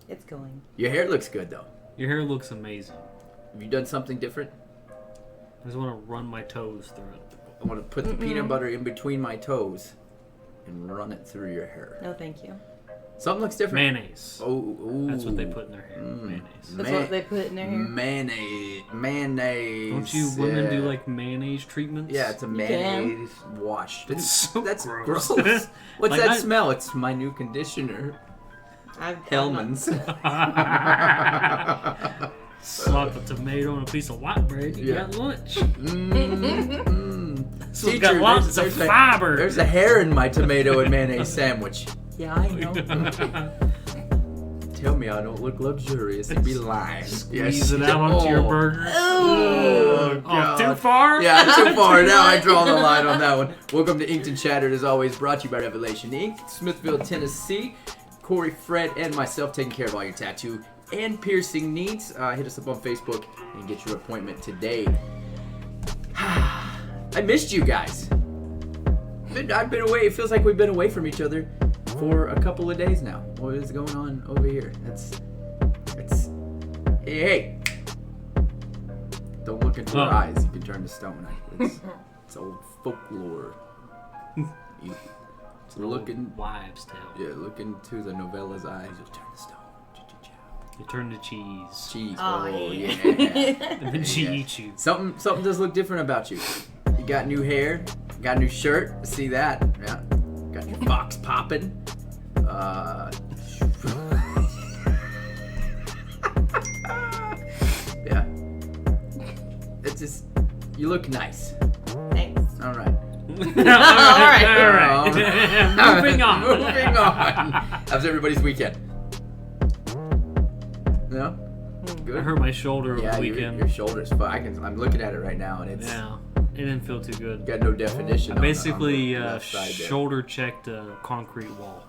It's going. Your hair looks good, though. Your hair looks amazing. Have you done something different? I just want to run my toes through it. I want to put the peanut butter in between my toes and run it through your hair. No, thank you. Something looks different. Mayonnaise. Oh, that's what they put in their hair. Mayonnaise. That's what they put in their hair? Mayonnaise. Don't you women do like mayonnaise treatments? Yeah, it's a mayonnaise wash. It's so that's gross. What's Like that smell? It's my new conditioner. Hellman's. Slap a tomato on a piece of white bread. You got lunch. So it's got Teacher, lots of fiber. There's a hair in my tomato and mayonnaise sandwich. Yeah, I know. Tell me I don't look luxurious and be lying. Squeeze it out onto your burger. Oh, God. Too far? Yeah, too far. Now I draw the line on that one. Welcome to Inked and Chattered, as always, brought to you by Revelation Inc., Smithville, Tennessee. Corey, Fred, and myself taking care of all your tattoo and piercing needs. Hit us up on Facebook and get your appointment today. I missed you guys. I've been away. It feels like we've been away from each other for a couple of days now. What is going on over here? It's hey. Don't look into her eyes. You can turn to stone. It's old folklore. It's an looking wives' tale. Yeah, look into the novella's eyes. You turn to stone. You turn to cheese. Cheese. Oh, yeah. And then she eats you. Something does look different about you. You got new hair. Got a new shirt. I see that. Yeah. Got your box popping. Yeah. It's just, you look nice. Thanks. All right. All right. Moving on. Moving on. How's everybody's weekend? No? Good. I hurt my shoulder over the weekend. Your shoulder's fine. I'm looking at it right now, and it's it didn't feel too good. Got no definition. I basically on the left side there. shoulder checked a concrete wall.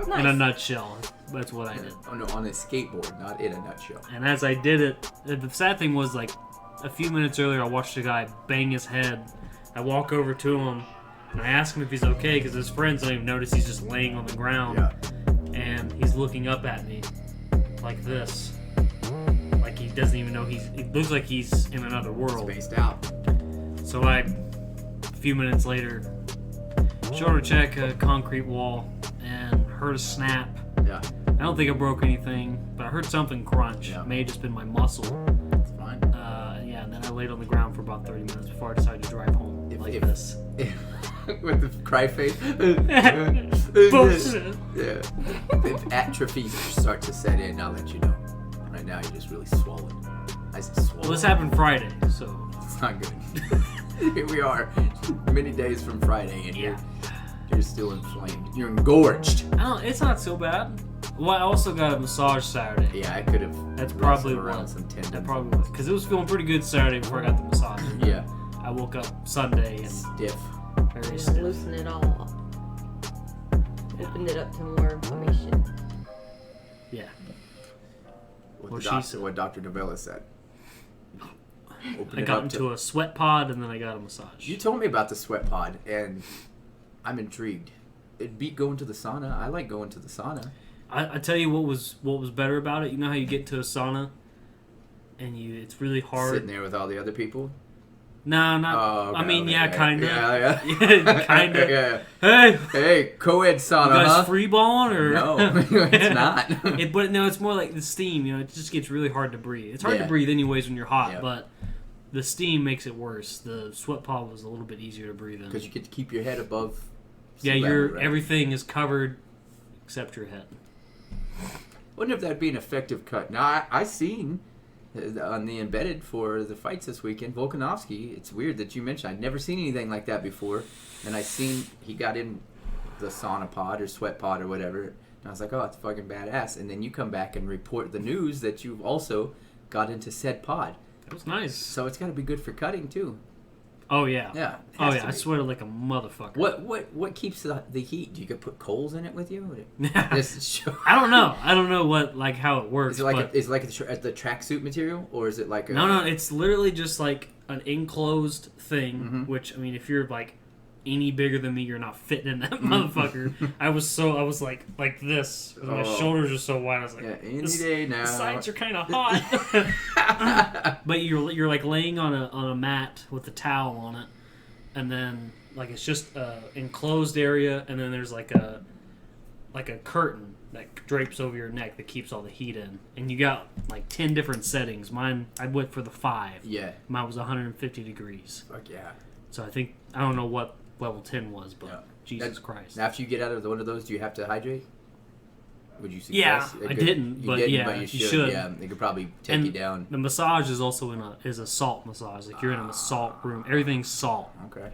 Nice. In a nutshell, that's what I did. Oh no, on a skateboard, not in a nutshell. And as I did it, the sad thing was, like, a few minutes earlier, I watched a guy bang his head. I walk over to him, and I ask him if he's okay, because his friends don't even notice he's just laying on the ground. Yeah. And he's looking up at me like this. Like he doesn't even know it looks like he's in another world. Spaced out. So a few minutes later, shoulder check a concrete wall and heard a snap. Yeah. I don't think I broke anything, but I heard something crunch. Yeah. It may have just been my muscle. That's fine. And then I laid on the ground for about 30 minutes before I decided to drive home this. With the cry face. Bullshit. Yeah. If atrophy starts to set in, I'll let you know. Right now, you're just really swollen. I said swollen. Well, this happened Friday, so It's not good. Here we are, many days from Friday, and you're still inflamed. You're engorged. it's not so bad. Well, I also got a massage Saturday. Yeah, I could have. That's probably around some tendons. That probably was because it was feeling pretty good Saturday before I got the massage. Yeah. I woke up Sunday and Stiff. very stiff. Loosen it all up. Opened it up to more information. Yeah. What Dr. Novella said. I got into a sweat pod and then I got a massage. You told me about the sweat pod, and I'm intrigued. It beat going to the sauna. I like going to the sauna. I tell you what was better about it. You know how you get to a sauna and it's really hard Sitting there with all the other people. No, not. Oh, okay, I mean, okay. kinda. Yeah. Kinda. Yeah. Hey, Hey, co-ed sauna, you guys huh? free balling or No, it's not. But no, it's more like the steam. It just gets really hard to breathe. It's hard to breathe anyways when you're hot, but the steam makes it worse. The sweat pod was a little bit easier to breathe in Because you get to keep your head above. everything is covered except your head. Wonder if that'd be an effective cut. Now, I seen on the embedded for the fights this weekend, Volkanovski. It's weird that you mentioned. I'd never seen anything like that before. And I seen he got in the sauna pod or sweat pod or whatever. And I was like, oh, it's fucking badass. And then you come back and report the news that you've also got into said pod. It was nice. So it's got to be good for cutting too. Oh yeah. Yeah. Oh yeah. I sweated like a motherfucker. What keeps the heat? Do you could put coals in it with you? I don't know. I don't know how it works. Is it like the tracksuit material, or is it like No. It's literally just like an enclosed thing. Which I mean, if you're like any bigger than me, you're not fitting in that motherfucker. I was like this. My shoulders are so wide. I was like, any day now. The sides are kind of hot. But you're like laying on a mat with a towel on it, and then like it's just a enclosed area, and then there's like a curtain that drapes over your neck that keeps all the heat in, and you got like 10 different settings. Mine, I went for the 5. Yeah. Mine was 150 degrees. Fuck yeah. So I don't know what level 10 was, but Jesus Christ. After you get out of one of those, do you have to hydrate? Would you Yeah, suggest? I didn't, but yeah, you should. Yeah, it could probably take you down. The massage is also is a salt massage. Like you're in a salt room. Everything's salt. Okay.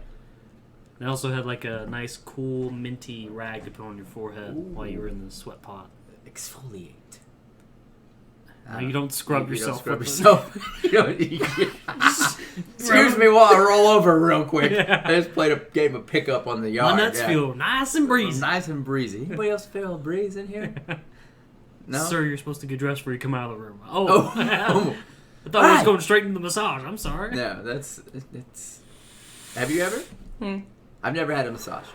They also had like a nice, cool, minty rag to put on your forehead while you were in the sweat pot. Exfoliate. No, you don't scrub yourself. You don't scrub yourself. Excuse me while I roll over real quick. Yeah. I just played a game of pickup on the yard. My nuts feel nice and breezy. Nice and breezy. Anybody else feel a breeze in here? No? Sir, you're supposed to get dressed before you come out of the room. Oh. I thought I was going straight into the massage. I'm sorry. No, it's... Have you ever? I've never had a massage.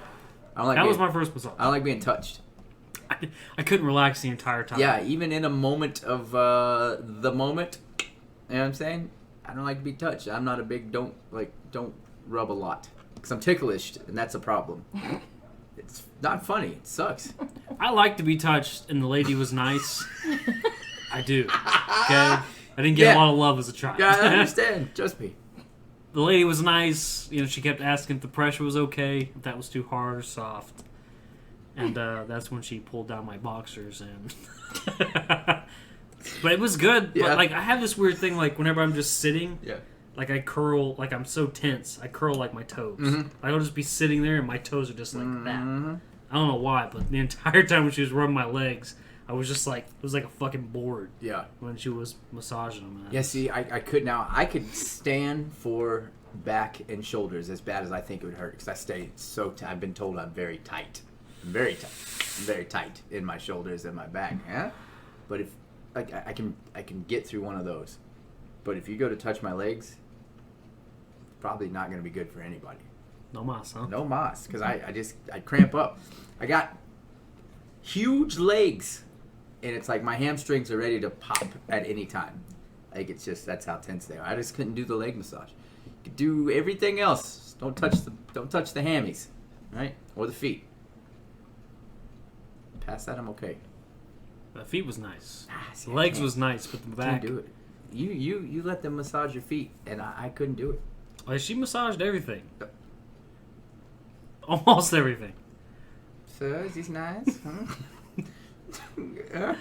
I don't like that was my first massage. I don't like being touched. I couldn't relax the entire time. Yeah, even in a moment of the moment, you know what I'm saying? I don't like to be touched. I'm not a big don't rub a lot. Because I'm ticklish, and that's a problem. It's not funny. It sucks. I like to be touched, and the lady was nice. I do. Okay? I didn't get a lot of love as a child. Yeah, I understand. Trust me. The lady was nice. You know, she kept asking if the pressure was okay, if that was too hard or soft. And that's when she pulled down my boxers. And but it was good. Yeah. But, like, I have this weird thing, like, whenever I'm just sitting, Yeah. like, I curl, like, I'm so tense. I curl, like, my toes. Mhm. I'll just be sitting there, and my toes are just like that. I don't know why, but the entire time when she was rubbing my legs, I was just like, it was like a fucking board. Yeah. When she was massaging them. Yeah, see, I could stand for back and shoulders as bad as I think it would hurt. Because I stay I've been told I'm very tight. I'm very tight in my shoulders and my back. Yeah? But if, like, I can get through one of those. But if you go to touch my legs, probably not going to be good for anybody. No mas, huh? No mas, because I cramp up. I got huge legs, and it's like my hamstrings are ready to pop at any time. Like, it's just, that's how tense they are. I just couldn't do the leg massage. You could do everything else. Don't touch the hammies, right? Or the feet. Past that, I'm okay. The feet was nice. See, The legs was nice, but the back. Can't do it. You let them massage your feet, and I couldn't do it. Like, she massaged everything. Almost everything. So, is this nice? Huh?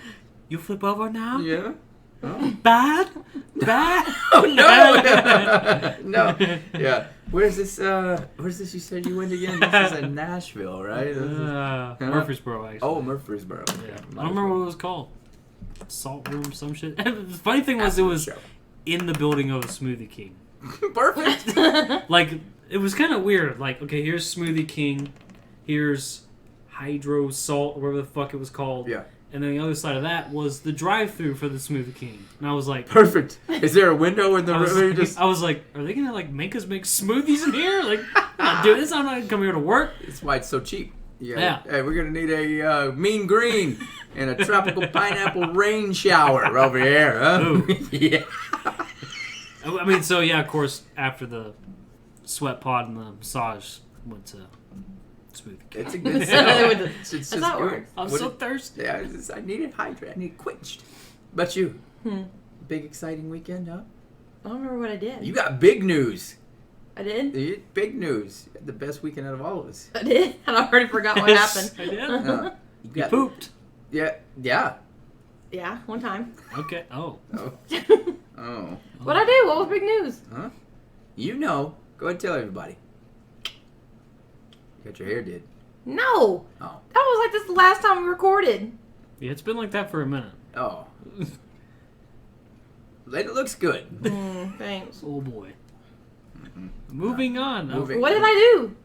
You flip over now? Yeah. Oh. Bad? Bad? Oh no! No. Yeah. Where's this you said you went again? This is in Nashville, right? Murfreesboro, actually. Oh, Murfreesboro. Yeah. I don't remember what it was called. Salt room, some shit. The funny thing was, it was in the building of a Smoothie King. Perfect. Like, it was kind of weird. Like, okay, here's Smoothie King. Here's Hydro Salt, or whatever the fuck it was called. Yeah. And then the other side of that was the drive-thru for the Smoothie King. And I was like... Perfect. Is there a window in the room? I was like, are they going to, like, make us make smoothies in here? Like, dude, this I'm not coming here to work. That's why it's so cheap. Yeah. Hey, we're going to need a mean green and a tropical pineapple rain shower over here, huh? Ooh. Yeah. I mean, so, yeah, of course, after the sweat pod and the massage, went to Smoothie King. It's a good That's how it works. I'm so thirsty. Yeah, I needed hydrate. I need quenched. But you, big exciting weekend, huh? I don't remember what I did. You got big news. I did? Big news. You had the best weekend out of all of us. I did? And I already forgot what happened. I did? You Pooped. Yeah. Yeah, one time. Okay. Oh. Oh. What'd I do? What was big news? Huh? You know. Go ahead and tell everybody. You got your hair did. No. Oh. That was like this the last time we recorded. Yeah, it's been like that for a minute. Oh. It looks good. Thanks. Oh, boy. Moving on. What did I do?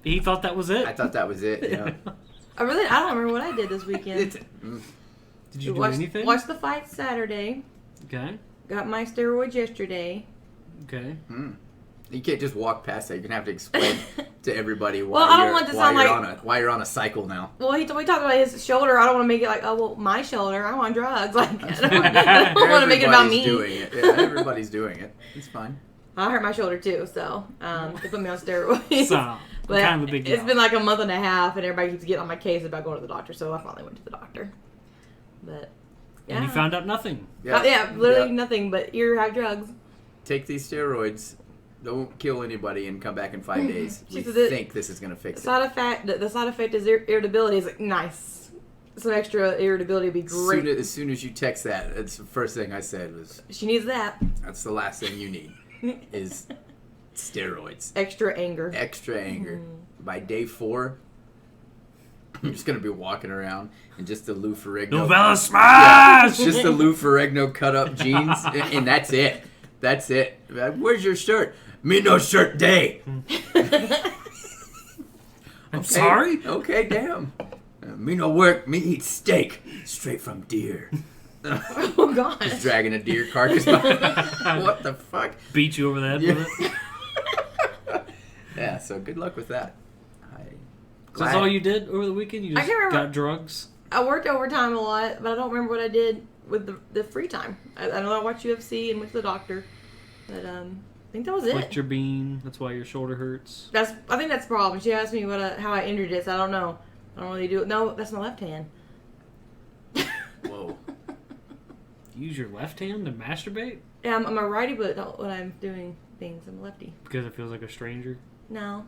He thought that was it? I thought that was it, yeah. I don't remember what I did this weekend. Did you do anything? Watched the fight Saturday. Okay. Got my steroids yesterday. Okay. You can't just walk past that. You're gonna have to explain to everybody why, Well, I don't want to sound like why you're on a cycle now. Well, we talked about his shoulder. I don't want to make it like, oh well, my shoulder. I want drugs. Like I don't want to make it about me. Everybody's doing it. Yeah, everybody's doing it. It's fine. I hurt my shoulder too, so they put me on steroids. So, But kind of a big deal. it's been like a month and a half, and everybody keeps getting on my case about going to the doctor. So I finally went to the doctor. But yeah, And you found out nothing. yeah, literally nothing but ear high drugs. Take these steroids. Don't kill anybody and come back in 5 days. We said think this is gonna fix it. The side effect is irritability. Is like nice. Some extra irritability would be great. As soon as you text that, it's the first thing I said was, She needs that. that's the last thing you need, is steroids. Extra anger. Extra anger. By day 4, I'm just gonna be walking around in just the Lou Ferrigno. Novella smash! Just the Lou Ferrigno cut up jeans, and that's it. That's it. Where's your shirt? Me no shirt day. I'm sorry? Okay, damn. Me no work, me eat steak. Straight from deer. Oh God. Just dragging a deer carcass by. What the fuck? Beat you over the head with it. Yeah, so good luck with that. So that's all you did over the weekend? You I just can't remember. got drugs? I worked overtime a lot, but I don't remember what I did with the free time. I know I watched UFC and went to the doctor, but I think that was it. Flicked your bean. That's why your shoulder hurts. I think that's the problem. She asked me how I injured it, so I don't know. I don't really do it. No, that's my left hand. Whoa. Use your left hand to masturbate? Yeah, I'm a righty, but when I'm doing things, I'm a lefty. Because it feels like a stranger? No.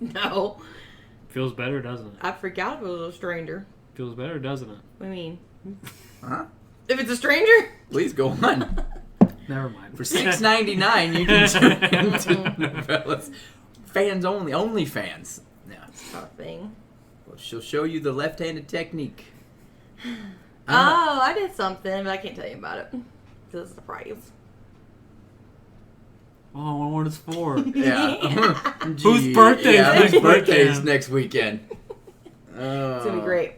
No. Feels better, doesn't it? I forgot if it was a stranger. Feels better, doesn't it? What do you mean? Huh? If it's a stranger? Please go on. Never mind. For $6.99, you can turn into Novella's fans only fans. Yeah. It's not a thing. Well, she'll show you the left-handed technique. Oh, I did something, but I can't tell you about it. Because it's a surprise. Oh, I wonder what it's for. Yeah. Whose birthday is next whose birthday is weekend? next weekend? It's going to be great.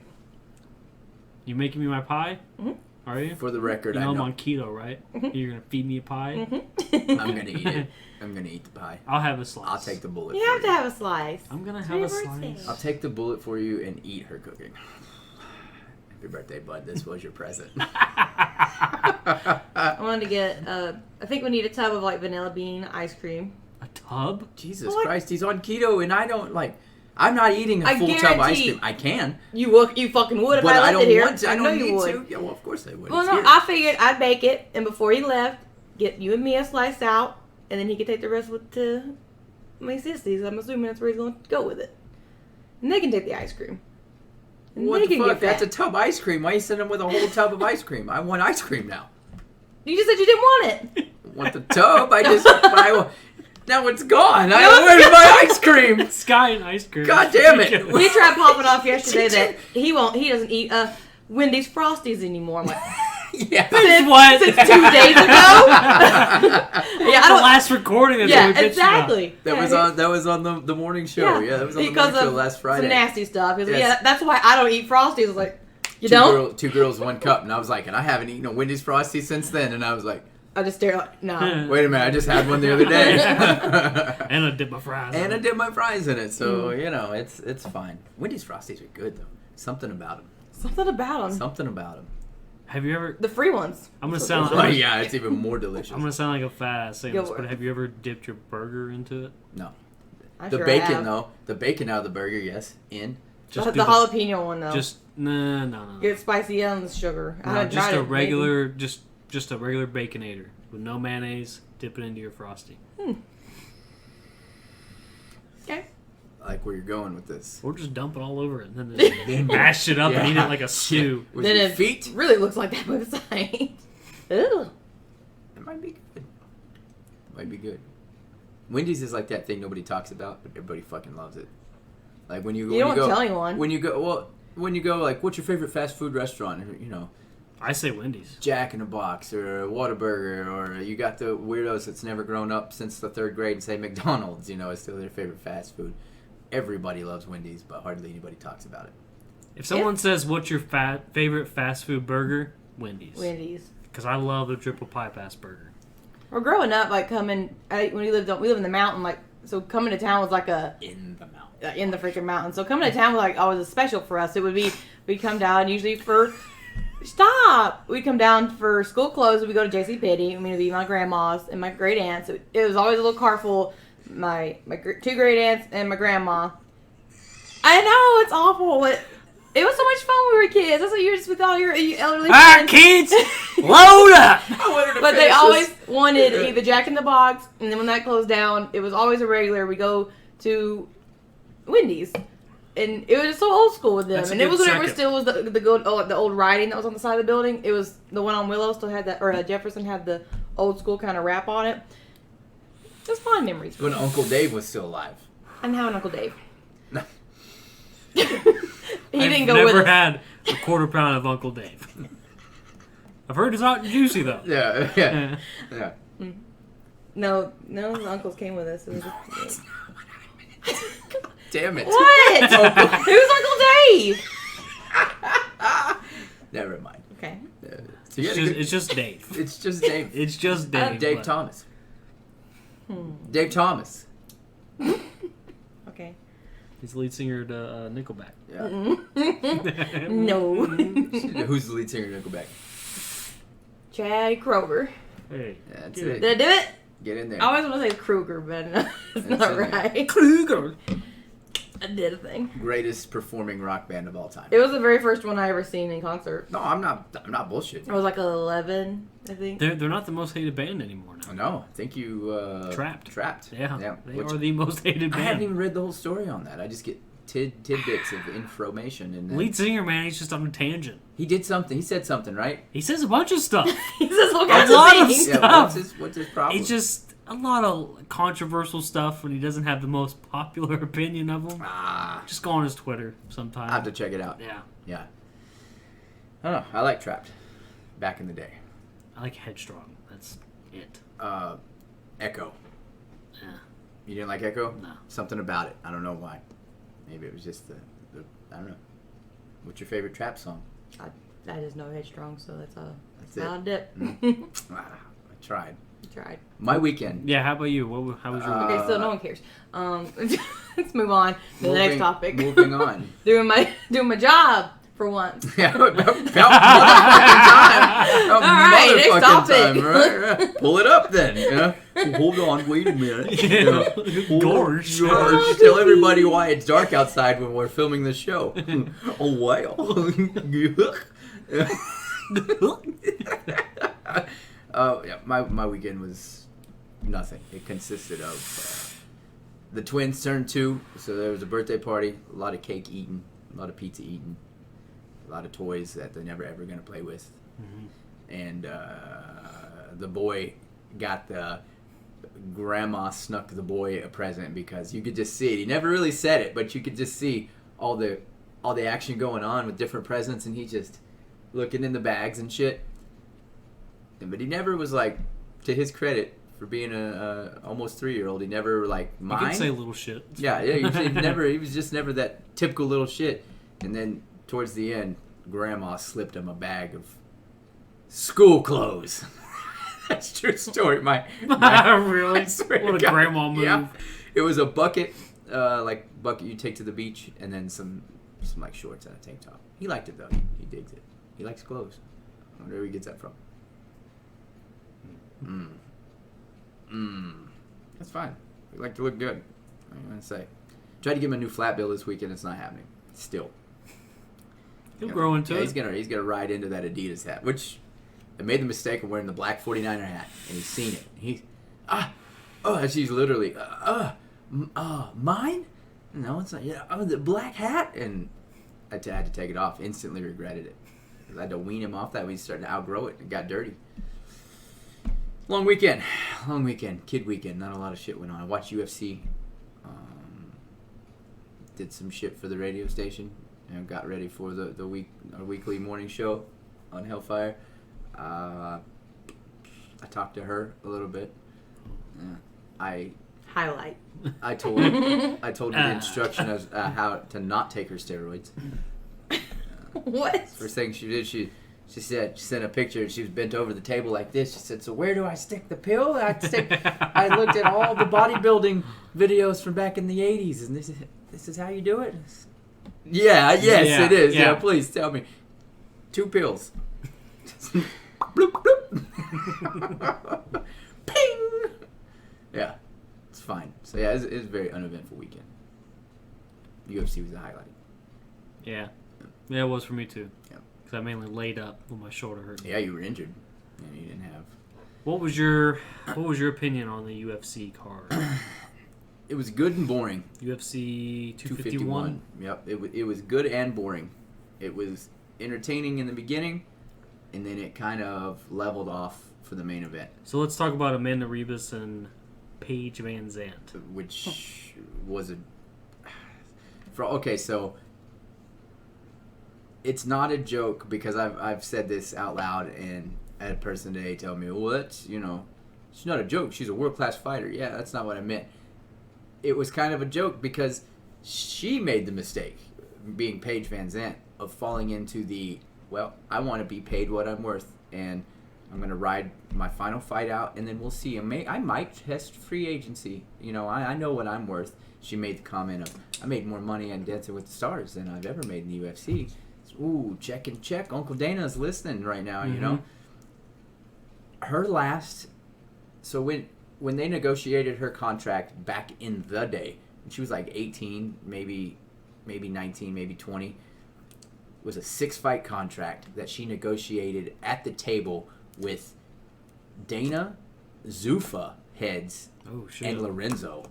You making me my pie? Mm-hmm. Are you? For the record, You I know I'm know on keto, right? Mm-hmm. You're going to feed me a pie? Mm-hmm. I'm gonna eat it. I'm gonna eat the pie. I'll have a slice. I'll take the bullet. You for have to have a slice. I'm going to It's have your a birthday. slice. I'll take the bullet for you and eat her cooking. Happy birthday, bud. This was your present. I wanted to get, I think we need a tub of like vanilla bean ice cream. A tub? Jesus What? Christ, he's on keto, and I don't like. I'm not eating a I full tub of ice guarantee- cream. I can, You fucking would if but I I left don't it here. want to. I know don't you need would. to. Yeah, well, of course I would. Well, It's no, here. I figured I'd bake it, and before he left, get you and me a slice out, and then he could take the rest to my sissies. I'm assuming that's where he's going to go with it. And they can take the ice cream. And What they the can fuck? get That's a fat. tub ice cream. Why you send him with a whole tub of ice cream? I want ice cream now. You just said you didn't want it. I want the tub. Now it's gone. Where's my ice cream? Sky and ice cream. God damn it. We tried popping off yesterday that he doesn't eat Wendy's Frosties anymore. I'm like, Yeah. since, What? since 2 days ago? Yeah, I The don't. last recording that's Yeah, what we bitched about. exactly. That was on the morning show. Yeah, that was on the morning show last Friday. Some nasty stuff. He was like, Yes. yeah, that's why I don't eat Frosties. I was like, you don't? Two girls, one cup, and I was like, and I haven't eaten a Wendy's Frosty since then, and I was like, I just stare like, no. wait a minute, I just had one the other day. And I dip my fries. in And I it. dip my fries in it, so it's fine. Wendy's Frosties are good though. Something about them. Something about them. Something about them. Have you ever? The free ones. I'm gonna sound. Oh yeah, it's even more delicious. I'm gonna sound like a fat ass saying Go this, for but it. have you ever dipped your burger into it? No, I the sure bacon have. though. The bacon out of the burger, yes. In. The, do the jalapeno one though. Just no. Get spicy and sugar. I No, haven't just tried a it. regular, just a regular baconator with no mayonnaise. Dip it into your frosty, Okay. I like where you're going with this. or just dump it all over it, and then just mash it up and eat it like a stew. With Then your it feet, really looks like that website. Ew. it might be good. Might be good. Wendy's is like that thing nobody talks about, but everybody fucking loves it. Like when you You don't go, tell anyone. When you go, like, what's your favorite fast food restaurant? You know, I say Wendy's. Jack in the Box or Whataburger, or you got the weirdos that's never grown up since the 3rd grade and say McDonald's. You know, is still their favorite fast food. Everybody loves Wendy's, but hardly anybody talks about it. If someone says, "What's your favorite fast food burger?" Wendy's. Wendy's. Because I love the triple pie pass burger. Well, growing up, like when we live in the mountain, like so coming to town was like in the mountain. In the freaking mountain. So coming to town was like always a special for us. It would be we'd come down usually for we'd come down for school clothes. We'd go to JC Penney. I mean, it'd be my grandma's and my great aunts. It was always a little car full. My 2 great aunts and my grandma. I know it's awful, but it was so much fun when we were kids. That's what you're just with all your elderly friends. Kids, load up! But they always wanted either Jack in the Box, and then when that closed down, it was always a regular. We go to Wendy's, and it was just so old school with them. That's and a it was good whenever second. still was the old writing that was on the side of the building. It was the one on Willow still had that, or Jefferson had the old school kind of wrap on it. Just fond memories. When Uncle Dave was still alive. I didn't have an Uncle Dave. No. He didn't go with Never us. had a quarter pound of Uncle Dave. I've heard it's hot and juicy though. Yeah. No, none of the uncles came with us. It was just, Damn it. what? Who's Uncle Dave? Never mind. Okay. So you had a good- It's just Dave. it's just Dave. It's just Dave. Dave but- Thomas. Dave Thomas. Okay. He's the lead singer to Nickelback. Yeah. No. Who's the lead singer of Nickelback? Chad Kroger. Hey. Yeah, that's Get it. Did I do it? Get in there. I always want to say Kruger, but no, it's That's not in there. right. Kruger. I did a thing. Greatest performing rock band of all time. It was the very first one I ever seen in concert. No, I'm not bullshitting. I was like 11, I think. They're not the most hated band anymore now. No, I think you Trapped. Yeah. They Which are the most hated I band. haven't even read the whole story on that. I just get tidbits of information, and then Lead singer, man, he's just on a tangent. he did something. He said something, right? He says a bunch of stuff. He says all A kinds lot of things. stuff. Yeah. What's his problem? It's just a lot of controversial stuff when he doesn't have the most popular opinion of them. Just go on his Twitter sometime. I have to check it out. Yeah. Yeah. I don't know. I like Trapped. Back in the day. I like Headstrong. That's it. Echo. Yeah. You didn't like Echo? No. Something about it. I don't know why. Maybe it was just the I don't know. What's your favorite Trap song? I just know Headstrong, so that's That's not a dip. I tried. Tried. My weekend. Yeah, how about you? How was your Okay, so no one cares. Let's move on to the next topic. Moving on. doing my job for once. Yeah, about motherfucking time. All right, next Motherfucking topic. time, right? Pull it up then. Yeah. Hold on, wait a minute. Yeah. Gorge. George, tell everybody why it's dark outside when we're filming the show. Oh, wow. Yeah, my weekend was nothing. It consisted of the twins turned 2, so there was a birthday party, a lot of cake eaten, a lot of pizza eaten, a lot of toys that they're never ever going to play with. Mm-hmm. And the boy got grandma snuck the boy a present because you could just see it. He never really said it, but you could just see all the action going on with different presents, and he just looking in the bags and shit. But he never was like, to his credit, for being a almost 3-year-old, he never like You mind. can say little shit. Yeah, he was just never that typical little shit. And then towards the end, grandma slipped him a bag of school clothes. That's a true story. Really? I swear to What a God. grandma move. Yeah. It was a bucket, bucket you take to the beach, and then some like shorts and a tank top. He liked it though. He digs it. He likes clothes. I wonder where he gets that from. That's fine. We like to look good. What do you want to say? Tried to give him a new flat bill this weekend. It's not happening. Still. He'll grow into He's it. gonna ride into that Adidas hat, which I made the mistake of wearing the black 49er hat, and he's seen it. And she's literally mine? No, it's not. Yeah, the black hat, and I had to take it off. Instantly regretted it. I had to wean him off that. We started to outgrow it. It got dirty. Long weekend, kid weekend. Not a lot of shit went on. I watched UFC. Did some shit for the radio station. Got ready for our weekly morning show on Hellfire. I talked to her a little bit. Highlight. I told her the instruction of how to not take her steroids. What? First thing she did, She sent a picture. She was bent over the table like this. She said, "So where do I stick the pill?" I looked at all the bodybuilding videos from back in the 80s, and this is how you do it. Yes, it is. Yeah, please tell me. 2 pills. Bloop, bloop. Ping. Yeah, it's fine. So yeah, it was a very uneventful weekend. UFC was the highlight. Yeah, it was for me too. Yeah. Because I mainly laid up when my shoulder hurt. Yeah, you were injured, and you didn't have. What was your opinion on the UFC card? It was good and boring. UFC 251. Yep, it was good and boring. It was entertaining in the beginning, and then it kind of leveled off for the main event. So let's talk about Amanda Ribas and Paige Van Zandt, which was so it's not a joke because I've said this out loud, and I had a person today tell me, well, that's, she's not a joke. She's a world-class fighter. Yeah, that's not what I meant. It was kind of a joke because she made the mistake, being Paige Van Zandt, of falling into the, well, I want to be paid what I'm worth, and I'm going to ride my final fight out, and then we'll see. I might test free agency. I know what I'm worth. She made the comment of, I made more money on Dancing with the Stars than I've ever made in the UFC. Ooh, check and check. Uncle Dana's listening right now, Her last... So when they negotiated her contract back in the day, she was like 18, maybe 19, maybe 20, was a 6-fight contract that she negotiated at the table with Dana, Zuffa heads, and Lorenzo.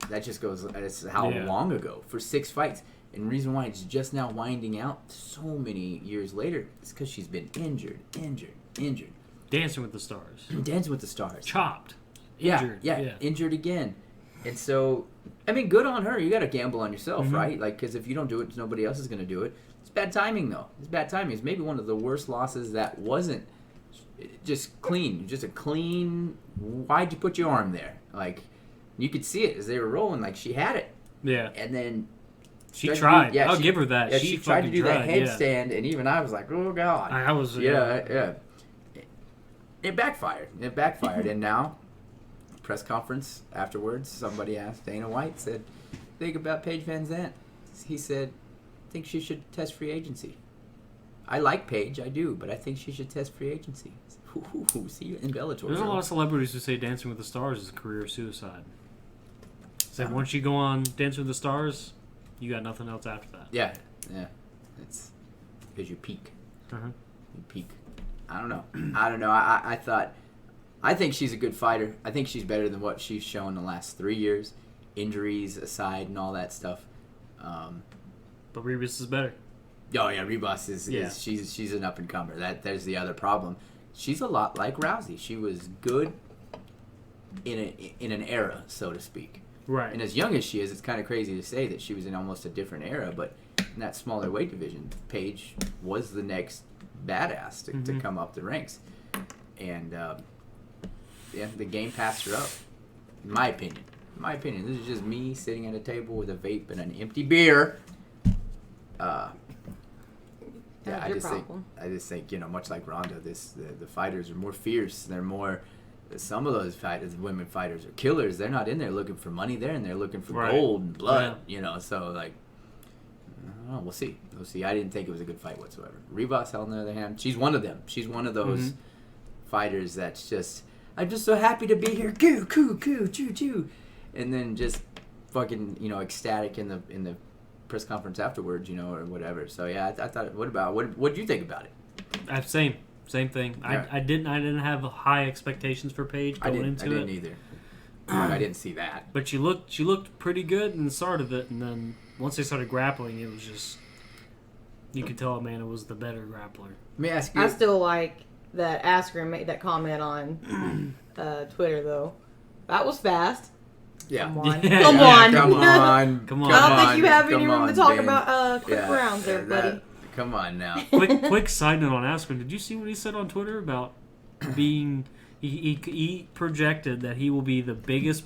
That just goes, that's how long ago, for 6 fights. And the reason why it's just now winding out so many years later is because she's been injured. Dancing with the Stars. Dancing with the Stars. Chopped. Injured. Yeah, injured again. And so, good on her. You got to gamble on yourself, right? Like, because if you don't do it, nobody else is going to do it. It's bad timing, though. It's bad timing. It's maybe one of the worst losses that wasn't just clean. Just a clean, why'd you put your arm there? Like, you could see it as they were rolling. Like, she had it. Yeah. And then... She tried. I'll give her that. Yeah, she tried to do that headstand, and even I was like, oh, God. I was... Yeah. It backfired. And now, press conference afterwards, somebody asked Dana White, said, think about Paige Van Zandt. He said, I think she should test free agency. I like Paige, I do, but I think she should test free agency. See you in Bellator. There's a lot of celebrities who say Dancing with the Stars is a career suicide. It's like once you go on Dancing with the Stars... You got nothing else after that. Yeah. It's because you peak. You peak. I don't know. I think she's a good fighter. I think she's better than what she's shown the last 3 years, injuries aside and all that stuff. But Ribas is better. Oh yeah, Ribas is she's an up and comer. There's the other problem. She's a lot like Rousey. She was good in an era, so to speak. Right. And as young as she is, it's kind of crazy to say that she was in almost a different era, but in that smaller weight division, Paige was the next badass to come up the ranks. And, the game passed her up, in my opinion. This is just me sitting at a table with a vape and an empty beer. I just think, much like Ronda, the fighters are more fierce. They're more... Some of those women fighters are killers. They're not in there looking for money. They're in there looking for gold and blood. Yeah. So like, we'll see. I didn't think it was a good fight whatsoever. Ribas, on the other hand, she's one of them. She's one of those fighters that's just, I'm just so happy to be here. Coo, coo, coo, choo, choo, and then just fucking ecstatic in the press conference afterwards, or whatever. So yeah, I thought. What did you think about it? Same thing. Yeah. I didn't have high expectations for Paige going into it. I didn't either. I didn't see that. But she looked pretty good in the start of it, and then once they started grappling, it was just you could tell Amanda was the better grappler. Let me ask you. I still like that Askren made that comment on Twitter though. That was fast. Yeah. Come on. Yeah. Come on. Come on. I don't think you have any room to talk about quick rounds there, buddy. Come on now. Quick side note on Askren. Did you see what he said on Twitter about being? He projected that he will be the biggest.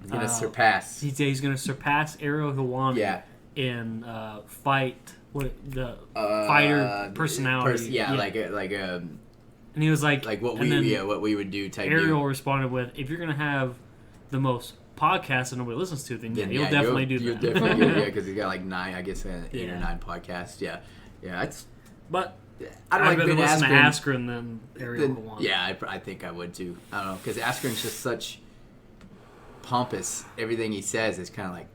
He's gonna surpass. He's gonna surpass Ariel Helwani in fight what the fighter personality. like a and he was like what we would do type. Ariel responded with, "If you're gonna have the most podcasts that nobody listens to, then you'll definitely do that." You'll definitely because he got like 9, I guess 8 or 9 podcasts. Yeah, it's. But I don't I'd rather Ben listen to Askren. Askren than Ariel Hawani. Yeah, I think I would too. I don't know, because Askren's just such pompous. Everything he says is kind of like,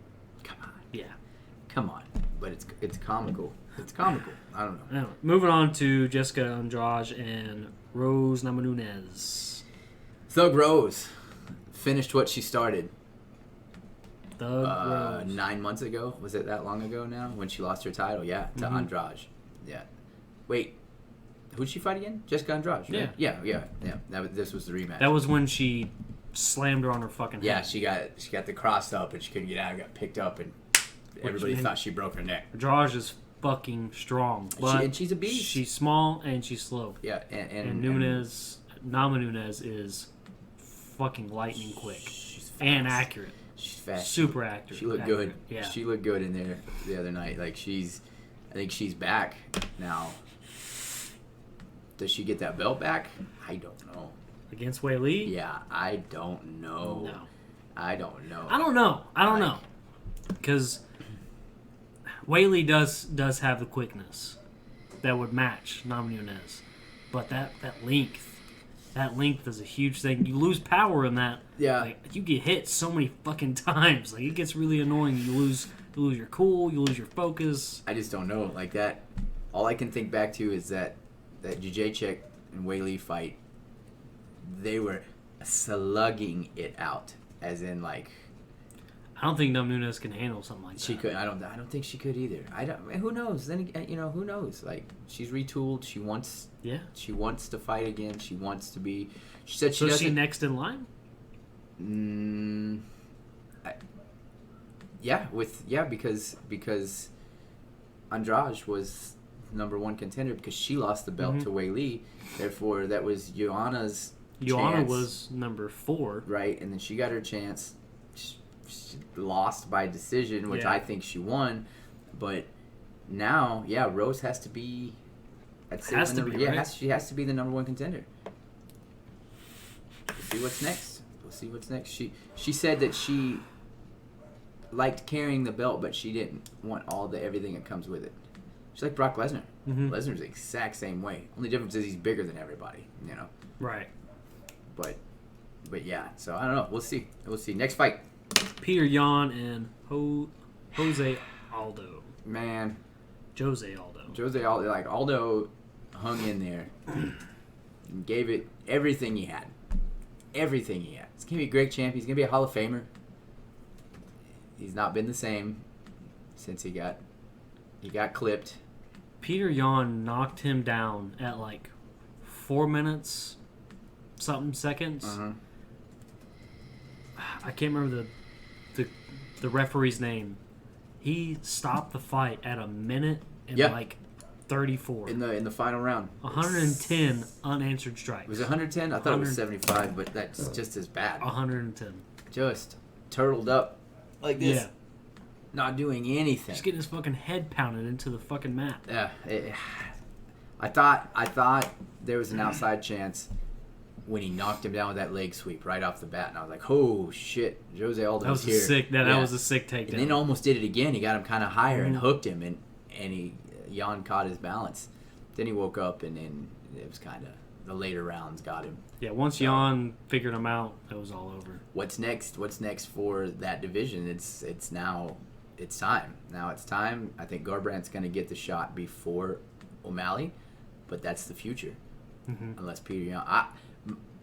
come on. But it's comical. It's comical. I don't know. Anyway, moving on to Jessica Andrade and Rose Namajunas. Thug Rose finished what she started. Thug Rose. 9 months ago. Was it that long ago now? When she lost her title? Yeah, to Andrade. Yeah. Wait. Who'd she fight again? Jessica Andrade, right? Yeah. This was the rematch. That was when she slammed her on her fucking head. Yeah, she got the crossed up and she couldn't get out. Got picked up and everybody thought she broke her neck. Andrade is fucking strong, but and she's a beast. She's small and she's slow. Yeah, and Nama Nunes is fucking lightning quick and accurate. She's fast. Super accurate. She looked good. Yeah, she looked good in there the other night. Like I think she's back now. Does she get that belt back? I don't know. Against Wei Li? Yeah, I don't know. No. I don't know. I don't know. Because Wei Li does have the quickness that would match Nama Nunes. But that length is a huge thing. You lose power in that. Yeah. Like, you get hit so many fucking times. Like, it gets really annoying. You lose your cool. You lose your focus. I just don't know. Like that. All I can think back to is that Jacek and Wei Li fight. They were slugging it out, as in like. I don't think Nama Nunes can handle something like that. She could. I don't think she could either. Who knows? Then who knows? Like she's retooled. She wants. Yeah. She wants to fight again. She wants to be. She said she so doesn't. is she next in line? Because Andrade was #1 contender because she lost the belt to Wei Li. Therefore, that was Joanna's. Joanna was #4. Right, and then she got her chance. She lost by decision, which I think she won. But now, Rose has to be. She has to be the #1 contender. We'll see what's next. She said that she liked carrying the belt, but she didn't want everything that comes with it. She's like Brock Lesnar. Lesnar's the exact same way. Only difference is he's bigger than everybody. Right. But yeah. So I don't know. We'll see. Next fight. Peter Yan and Jose Aldo. Man. Jose Aldo. Like Aldo hung in there and gave it everything he had. Everything he had. He's going to be a great champ. He's going to be a Hall of Famer. He's not been the same since he got clipped. Peter Yan knocked him down at like 4 minutes, something seconds. I can't remember the referee's name. He stopped the fight at 1 minute and like 34 in the final round. 110 unanswered strikes. Was it 110? I thought it was 75, but that's just as bad. 110. Just turtled up like this. Yeah. Not doing anything. Just getting his fucking head pounded into the fucking mat. Yeah. I thought there was an outside chance when he knocked him down with that leg sweep right off the bat, and I was like, "Oh shit, Jose Aldo's here." That was a sick takedown. And then almost did it again. He got him kind of higher and hooked him, and Jan caught his balance. Then he woke up, and then it was kind of the later rounds got him. Yeah, once Jan figured him out, it was all over. What's next? What's next for that division? It's time. Now it's time. I think Garbrandt's going to get the shot before O'Malley, but that's the future. Unless Peter Yan.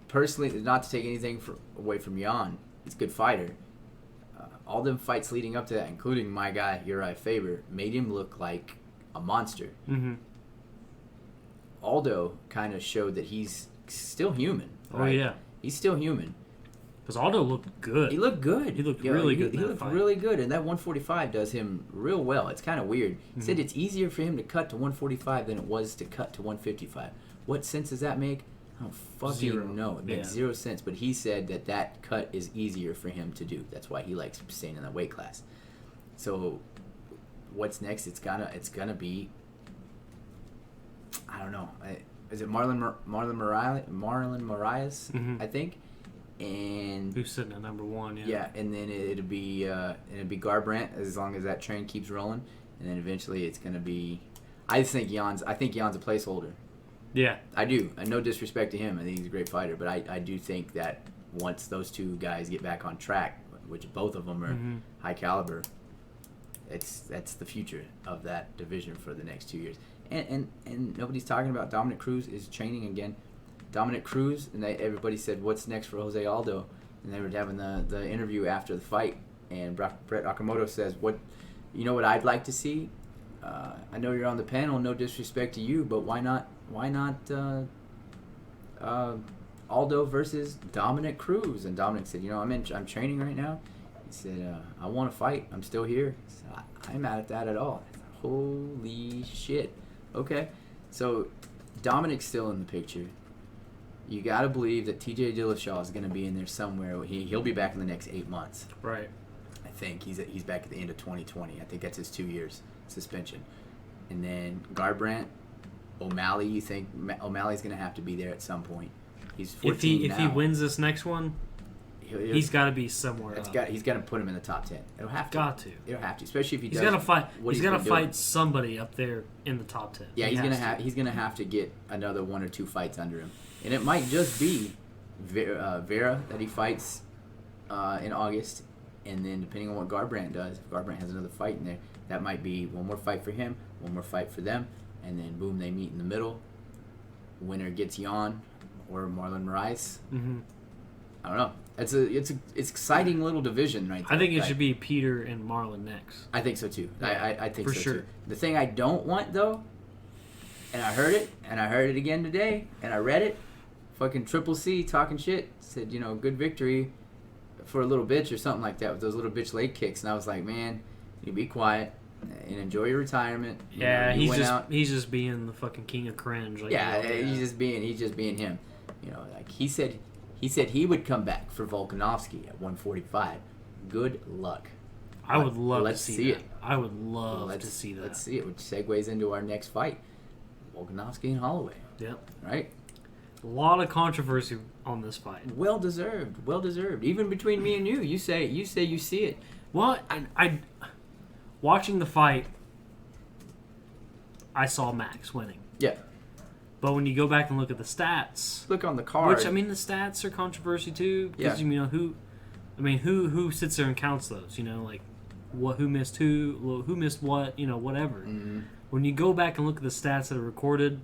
Personally, not to take anything away from Jan, he's a good fighter. All them fights leading up to that, including my guy Uriah Faber, made him look like a monster. Aldo kind of showed that he's still human. Right? Oh yeah, he's still human. Because Aldo looked good. He looked good. He looked really good. He looked really good, and that 145 does him real well. It's kind of weird. He said it's easier for him to cut to 145 than it was to cut to 155. What sense does that make? I don't fucking know. It makes 0 sense. But he said that cut is easier for him to do. That's why he likes staying in that weight class. So what's next? It's gonna be. I don't know. Is it Marlon Moraes? Mhm. I think. And Who's sitting at number 1? yeah, and then it'd be Garbrandt as long as that train keeps rolling, and then eventually it's gonna be. I think Jan's a placeholder. Yeah. I do. No disrespect to him. I think he's a great fighter, but I do think that once those two guys get back on track, which both of them are high caliber, that's the future of that division for the next 2 years. And nobody's talking about Dominic Cruz is training again. Dominic Cruz, and everybody said, what's next for Jose Aldo? And they were having the interview after the fight, and Brett Okamoto says, what I'd like to see? I know you're on the panel, no disrespect to you, but why not Aldo versus Dominic Cruz? And Dominic said, I'm training right now. He said, I want to fight. I'm still here. He said, I'm mad at that at all. Holy shit. Okay. So Dominic's still in the picture. You got to believe that TJ Dillashaw is going to be in there somewhere. He'll be back in the next 8 months. Right. I think he's back at the end of 2020. I think that's his 2 years suspension. And then Garbrandt, O'Malley. You think O'Malley's going to have to be there at some point? He's 14 if he wins this next one, he's got to be somewhere. He's got to put him in the top 10. It'll have to. Got to. It'll have to, especially if he He's does. got to fight. He's got to doing. fight somebody up there in the top 10. Yeah, he's gonna have to get another 1 or 2 fights under him, and it might just be Vera that he fights in August, and then depending on what Garbrandt does, if Garbrandt has another fight in there, that might be one more fight for him, one more fight for them, and then boom, they meet in the middle. Winner gets Jan or Marlon Moraes. Mm-hmm. I don't know. It's exciting little division right there. I think it should be Peter and Marlon next. I think so too. Yeah, I think for so sure. too. The thing I don't want though, and I heard it again today, and I read it. Fucking Triple C talking shit said, good victory for a little bitch or something like that with those little bitch leg kicks, and I was like, man, you be quiet and enjoy your retirement. Yeah, he's just being the fucking king of cringe. Like, he's just being him. Like he said he would come back for Volkanovski at 145. Good luck. I would love Let's to see that. it. I would love to see that. Let's see it, which segues into our next fight, Volkanovski and Holloway. Yep. Right? A lot of controversy on this fight. Well deserved. Even between me and you, you say you see it. Well, I watching the fight, I saw Max winning. Yeah. But when you go back and look at the stats, Look on the card. which the stats are controversy too, because Yeah. who sits there and counts those? Who missed who missed what? Whatever. Mm-hmm. When you go back and look at the stats that are recorded,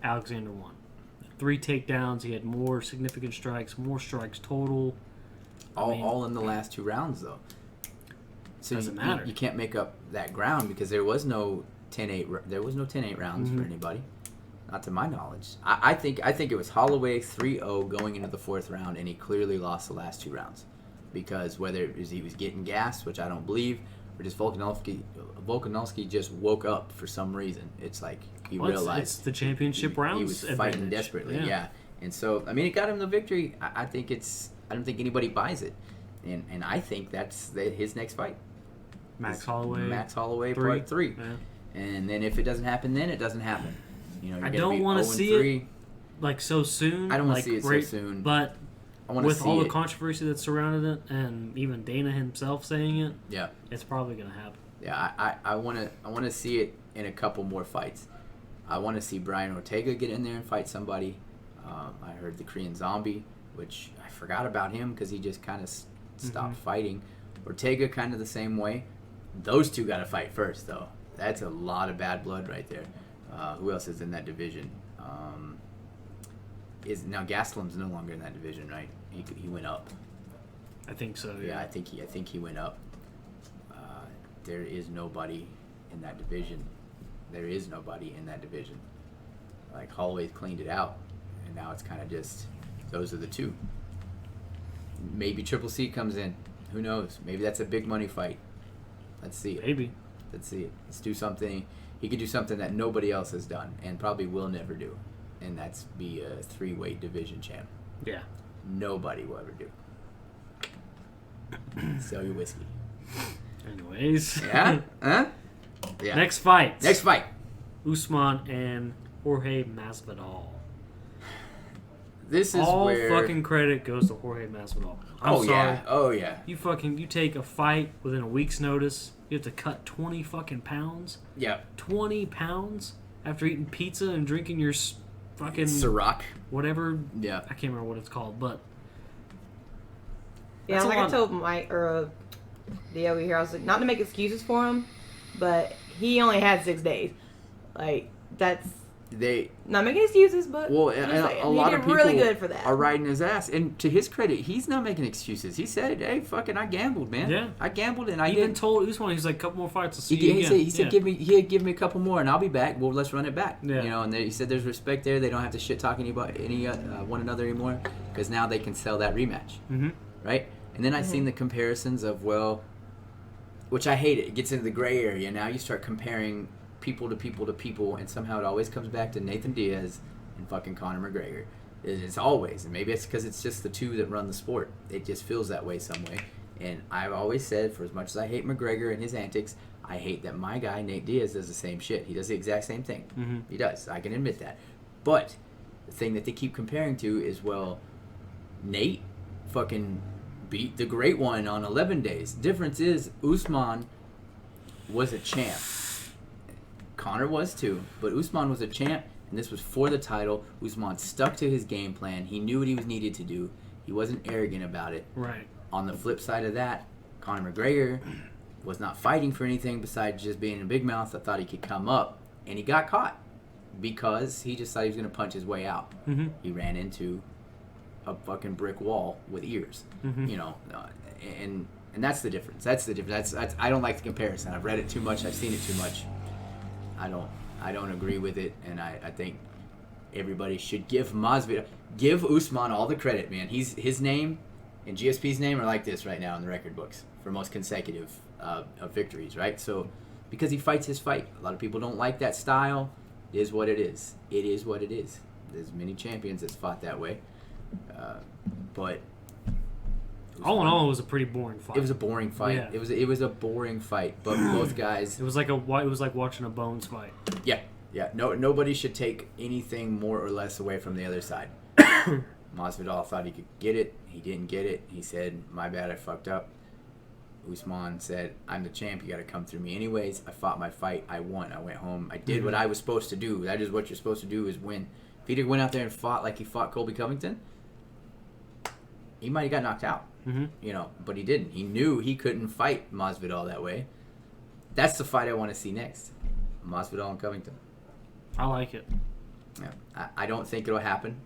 Alexander won. 3 takedowns. He had more significant strikes, more strikes total. All in the last 2 rounds though. So doesn't matter. You can't make up that ground because there was no 10-8. There was no 10-8 rounds for anybody. Not to my knowledge. I think it was Holloway 3-0 going into the 4th round, and he clearly lost the last 2 rounds. Because whether it was he was getting gassed, which I don't believe, or just Volkanovski just woke up for some reason. It's like he realized it's the championship rounds. He was fighting advantage. desperately, yeah. And so, it got him the victory. I don't think anybody buys it. And I think that's his next fight. Max Holloway 3. Part 3. Yeah. And then if it doesn't happen then, it doesn't happen. I don't want to see it so soon. I don't want to see it so soon. But I want to with see all the it. controversy that surrounded it, and even Dana himself saying it, Yeah. it's probably going to happen. Yeah, I want to see it in a couple more fights. I want to see Brian Ortega get in there and fight somebody. I heard the Korean Zombie, which I forgot about him because he just kind of stopped fighting. Ortega kind of the same way. Those two got to fight first, though. That's a lot of bad blood right there. Who else is in that division? Now Gastelum's no longer in that division, right? He went up. I think so. Yeah, I think he went up. There is nobody in that division. Like Holloway's cleaned it out, and now it's kind of just those are the two. Maybe Triple C comes in. Who knows? Maybe that's a big money fight. Let's see it. Maybe. Let's see it. Let's do something. He could do something that nobody else has done and probably will never do, and that's be a 3-weight division champ. Yeah. Nobody will ever do. Sell your whiskey. Anyways. Yeah? Huh? Yeah. Next fight. Next fight. Usman and Jorge Masvidal. This is all where fucking credit goes to Jorge Masvidal. I'm sorry. Yeah. Oh yeah. You take a fight within a week's notice. You have to cut 20 fucking pounds. Yeah. 20 pounds after eating pizza and drinking your fucking Ciroc. whatever. Yeah. I can't remember what it's called, but yeah, like I told Mike or the over here, I was like, not to make excuses for him, but he only had 6 days. Like that's not making excuses, but well, and a lot of people really good for that. are riding his ass. And to his credit, he's not making excuses. He said, "Hey, fucking, I gambled, man. Yeah, I gambled, and I even told Usman, he's like, a couple more fights. I'll see you again." He said, give me a couple more, and I'll be back. Well, let's run it back. Yeah. You know, and he said, there's respect there. They don't have to shit talk one another anymore because now they can sell that rematch, right? And then I've seen the comparisons of which I hate it. It gets into the gray area. Now you start comparing people to people to people, and somehow it always comes back to Nathan Diaz and fucking Conor McGregor. It's always, and maybe it's because it's just the two that run the sport. It just feels that way some way. And I've always said, for as much as I hate McGregor and his antics, I hate that my guy, Nate Diaz, does the same shit. He does the exact same thing. He does. I can admit that. But the thing that they keep comparing to is, Nate fucking beat the great one on 11 days. Difference is, Usman was a champ. Conor was too, but Usman was a champ, and this was for the title. Usman stuck to his game plan. He knew what he was needed to do. He wasn't arrogant about it. Right. On the flip side of that, Conor McGregor was not fighting for anything besides just being a big mouth that thought he could come up, and he got caught because he just thought he was going to punch his way out. He ran into a fucking brick wall with ears, you know, and that's the difference. That's the difference. That's I don't like the comparison. I've read it too much. I've seen it too much. I don't agree with it, and I think everybody should give Usman all the credit, man. His name and GSP's name are like this right now in the record books for most consecutive victories, right? So because he fights his fight, a lot of people don't like that style. It is what it is. It is what it is. There's many champions that's fought that way, but. All in all, it was a pretty boring fight. It was a boring fight. Yeah. It was a boring fight, but both guys. It was like watching a Bones fight. Yeah. Nobody should take anything more or less away from the other side. Masvidal thought he could get it. He didn't get it. He said, "My bad, I fucked up." Usman said, "I'm the champ. You got to come through me anyways. I fought my fight. I won. I went home. I did what I was supposed to do. That is what you're supposed to do, is win." If he'd went out there and fought like he fought Colby Covington, he might have got knocked out. You know, but he didn't. He knew he couldn't fight Masvidal that way. That's the fight I want to see next. Masvidal and Covington. I like it. Yeah, I don't think it'll happen.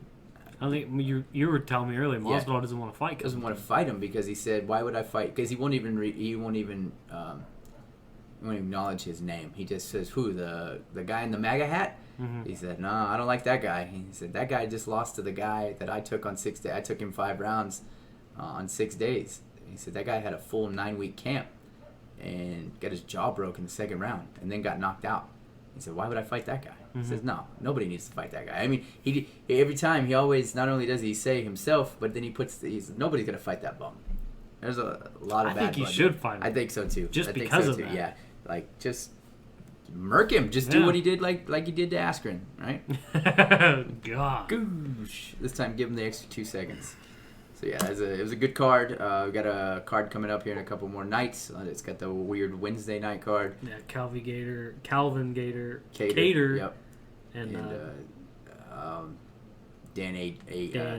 I think you were telling me earlier, Masvidal doesn't want to fight. Doesn't want to fight him because he said, "Why would I fight?" Because he won't even acknowledge his name. He just says, "Who, the guy in the MAGA hat?" He said, "No, I don't like that guy." He said, "That guy just lost to the guy that I took on 6 days. I took him 5 rounds on 6 days." He said that guy had a full 9-week camp and got his jaw broke in the 2nd round and then got knocked out. He said, "Why would I fight that guy?" He says, "No, nobody needs to fight that guy." I mean, he every time he always, not only does he say himself, but then he puts nobody's gonna fight that bum. There's a lot of bad blood. I think he should fight him. I think so too. Just because of that. Yeah, like just murk him. Just do what he did, like he did to Askren, right? God. Goosh. This time, give him the extra 2 seconds. So yeah, it was a good card. We got a card coming up here in a couple more nights. It's got the weird Wednesday night card. Yeah, Calvin Gator, Cater. Yep. And Dan Ige.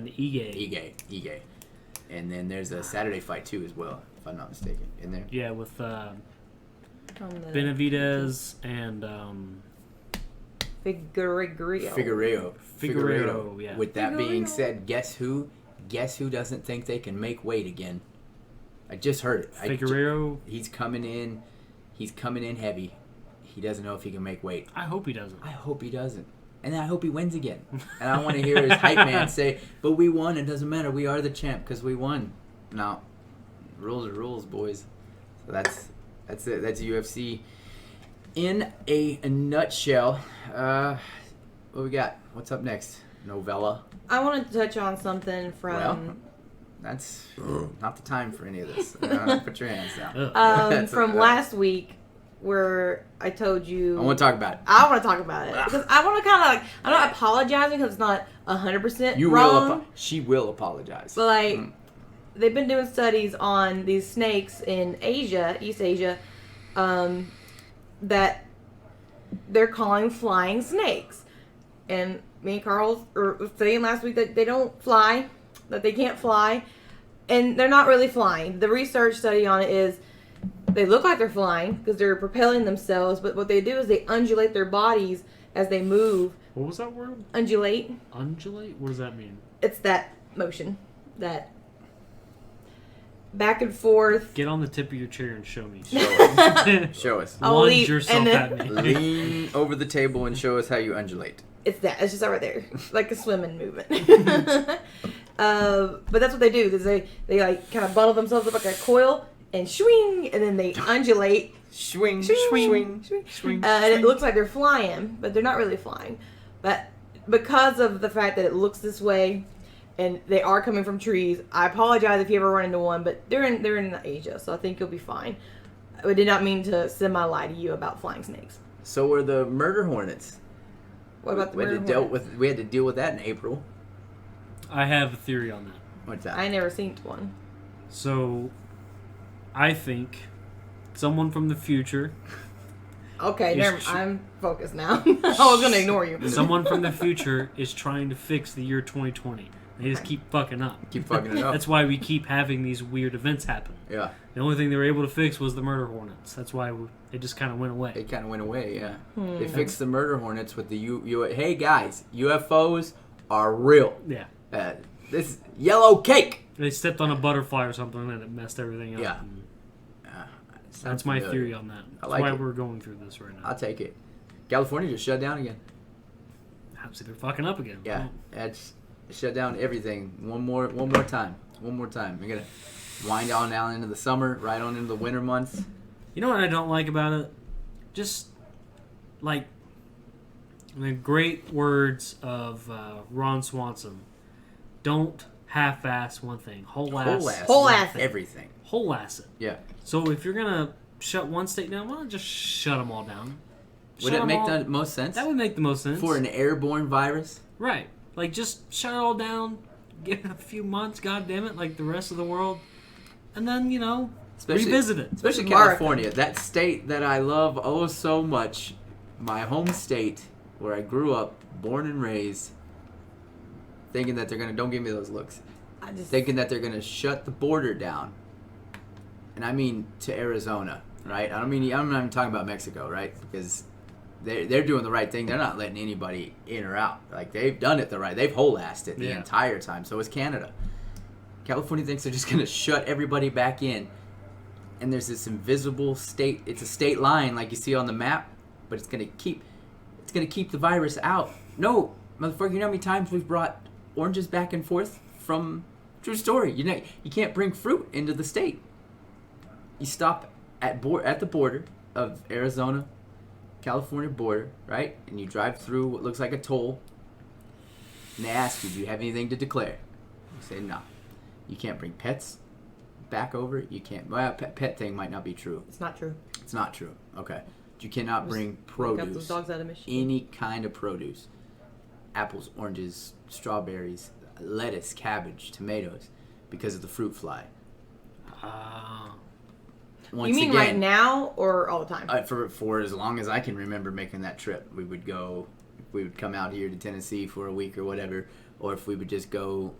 And then there's a Saturday fight too as well, if I'm not mistaken. In there. Yeah, with Benavidez and Figueiredo. Yeah. With that being said, guess who doesn't think they can make weight again? I just heard it. Figueiredo. He's coming in heavy. He doesn't know if he can make weight. I hope he doesn't. I hope he doesn't. And I hope he wins again. And I want to hear his hype man say, "But we won. It doesn't matter. We are the champ because we won." No. Rules are rules, boys. So that's it. That's UFC in a nutshell. What we got? What's up next? Novella. I wanted to touch on something from... Well, that's not the time for any of this. Put your hands down. From last week, where I told you. I want to talk about it. I want to talk about it because I want to kind of like. I'm not apologizing because it's not 100% You wrong. will. She will apologize. But like, they've been doing studies on these snakes in Asia, East Asia, that they're calling flying snakes. And me and Carl were saying last week that they don't fly, that they can't fly, and they're not really flying. The research study on it is they look like they're flying because they're propelling themselves, but what they do is they undulate their bodies as they move. What was that word? Undulate. Undulate? What does that mean? It's that motion, that back and forth. Get on the tip of your chair and show me. Show us. I'll Lunge leave, yourself and then- at me. Lean over the table and show us how you undulate. It's that. It's just right there, like a swimming movement. But that's what they do. Is they like kind of bundle themselves up like a coil and swing, and then they undulate. Swing, Swing, swing, swing. swing. And it looks like they're flying, but they're not really flying. But because of the fact that it looks this way, and they are coming from trees, I apologize if you ever run into one. But they're in Asia, so I think you'll be fine. I did not mean to semi-lie to you about flying snakes. So were the murder hornets. What about the we had murder to hornet? we had to deal with that in April. I have a theory on that. What's that? I never seen one. So, I think someone from the future, Okay, Is- I'm focused now. I was gonna ignore you. someone from the future is trying to fix the year 2020. They just keep fucking up. Keep fucking it up. That's why we keep having these weird events happen. Yeah, The only thing they were able to fix was the murder hornets. That's why it just kind of went away. it kind of went away. Yeah, they fixed the murder hornets with the Hey guys, UFOs are real. Yeah. This yellow cake. They stepped on a butterfly or something and it messed everything up. Yeah. And Sounds that's my familiar. theory on that. That's like why it. we're going through this right now. I'll take it. California just shut down again. Obviously, they're fucking up again. Yeah, it's shut down everything. One more time. We're gonna wind on down into the summer, right on into the winter months. You know what I don't like about it? Just like the great words of Ron Swanson. Don't half-ass one thing. Whole-ass Whole-ass it. everything. Whole-ass it. Yeah. So if you're gonna shut one state down, why not just shut them all down? Would Shut it 'em make all- the most sense That would make the most sense. for an airborne virus? Right. Like, just shut it all down, give it a few months, God damn it, like the rest of the world, and then, revisit it. Especially America. California, that state that I love oh so much, my home state where I grew up, born and raised, thinking that they're gonna, don't give me those looks, thinking that they're gonna shut the border down. And I mean to Arizona, right? I'm not even talking about Mexico, right? Because they're doing the right thing. They're not letting anybody in or out. Like, they've done it they've whole-assed it the Yeah. entire time. So is Canada. California thinks they're just gonna shut everybody back in. And there's this invisible state. It's a state line like you see on the map, but it's gonna keep the virus out. No, motherfucker, you know how many times we've brought oranges back and forth from true story. You can't bring fruit into the state. You stop at the border of Arizona, California border, right? And you drive through what looks like a toll. And they ask you, do you have anything to declare? You say no. You can't bring pets back over. You can't. Well, pet thing might not be true. It's not true. It's not true. Okay. You cannot bring Got produce. those dogs out of Michigan. Any kind of produce. Apples, oranges, strawberries, lettuce, cabbage, tomatoes, because of the fruit fly. Once You mean again, right now or all the time? for as long as I can remember making that trip, we would come out here to Tennessee for a week or whatever, or if we would just go,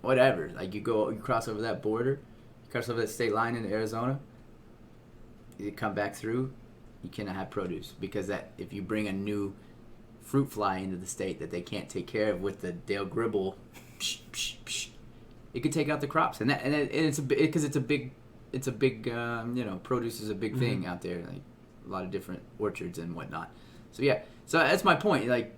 whatever. Like, you cross over that border, you cross over that state line into Arizona, you come back through, you cannot have produce, because that if you bring a new fruit fly into the state that they can't take care of with the Dale Gribble, it could take out the crops, and it's because it's a big produce is a big thing out there, like a lot of different orchards and whatnot. So yeah, so that's my point. Like,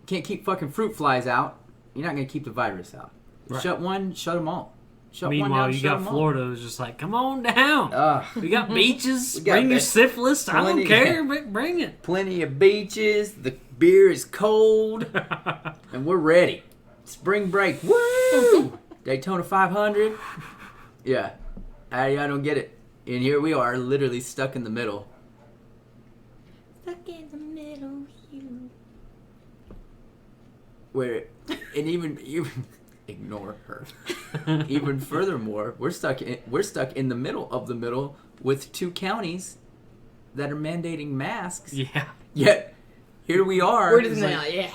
can't keep fucking fruit flies out. You're not gonna keep the virus out. Right. Shut one, shut them all. Shut one Meanwhile, down, you shut got 'em all. Florida who's just like, come on down. We got beaches. We got Bring your that syphilis. I don't plenty- care. Bring it. Plenty of beaches. The beer is cold, and we're ready. Spring break. Woo! Daytona 500. Yeah. I don't get it. And here we are, literally stuck in the middle Stuck in the middle, you. Where, and even ignore her. Even furthermore, we're stuck in the middle of the middle with 2 counties that are mandating masks. Yeah. Yet here we are. We're just like,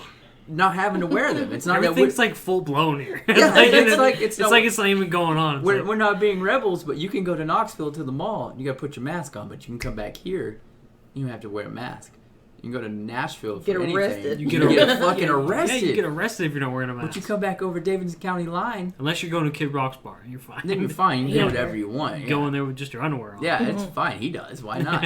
not having to wear them. It's not Everything's that like full blown here. Yeah, it's not even going on. We're not being rebels, but you can go to Knoxville to the mall. You got to put your mask on, but you can come back here. You don't have to wear a mask. You can go to Nashville for anything. Arrested. You get fucking arrested. Yeah, you get arrested if you're not wearing a mask. But you come back over Davidson County line. Unless you're going to Kid Rock's bar, you're fine. Then you're fine. You can do whatever you want. You go in there with just your underwear on. Yeah, it's fine. He does. Why not?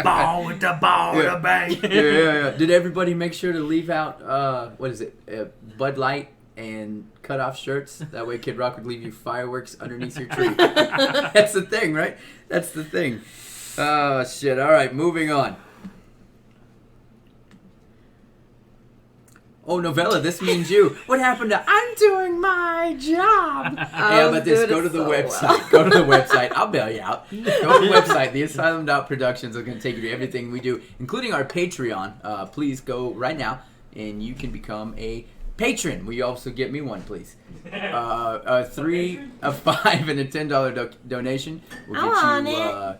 Ball with the ball with the bang. Yeah. Did everybody make sure to leave out, what is it, Bud Light and cut-off shirts? That way Kid Rock would leave you fireworks underneath your tree. That's the thing, right? That's the thing. Oh, shit. All right, moving on. Oh, Novella, this means you. What happened to I'm doing my job? Yeah, but just go to the website. Well. Go to the website. I'll bail you out. Go to the website. TheAsylum.Productions is going to take you to everything we do, including our Patreon. Please go right now, and you can become a patron. Will you also get me one, please? A $3, a $5, and a $10 donation will get you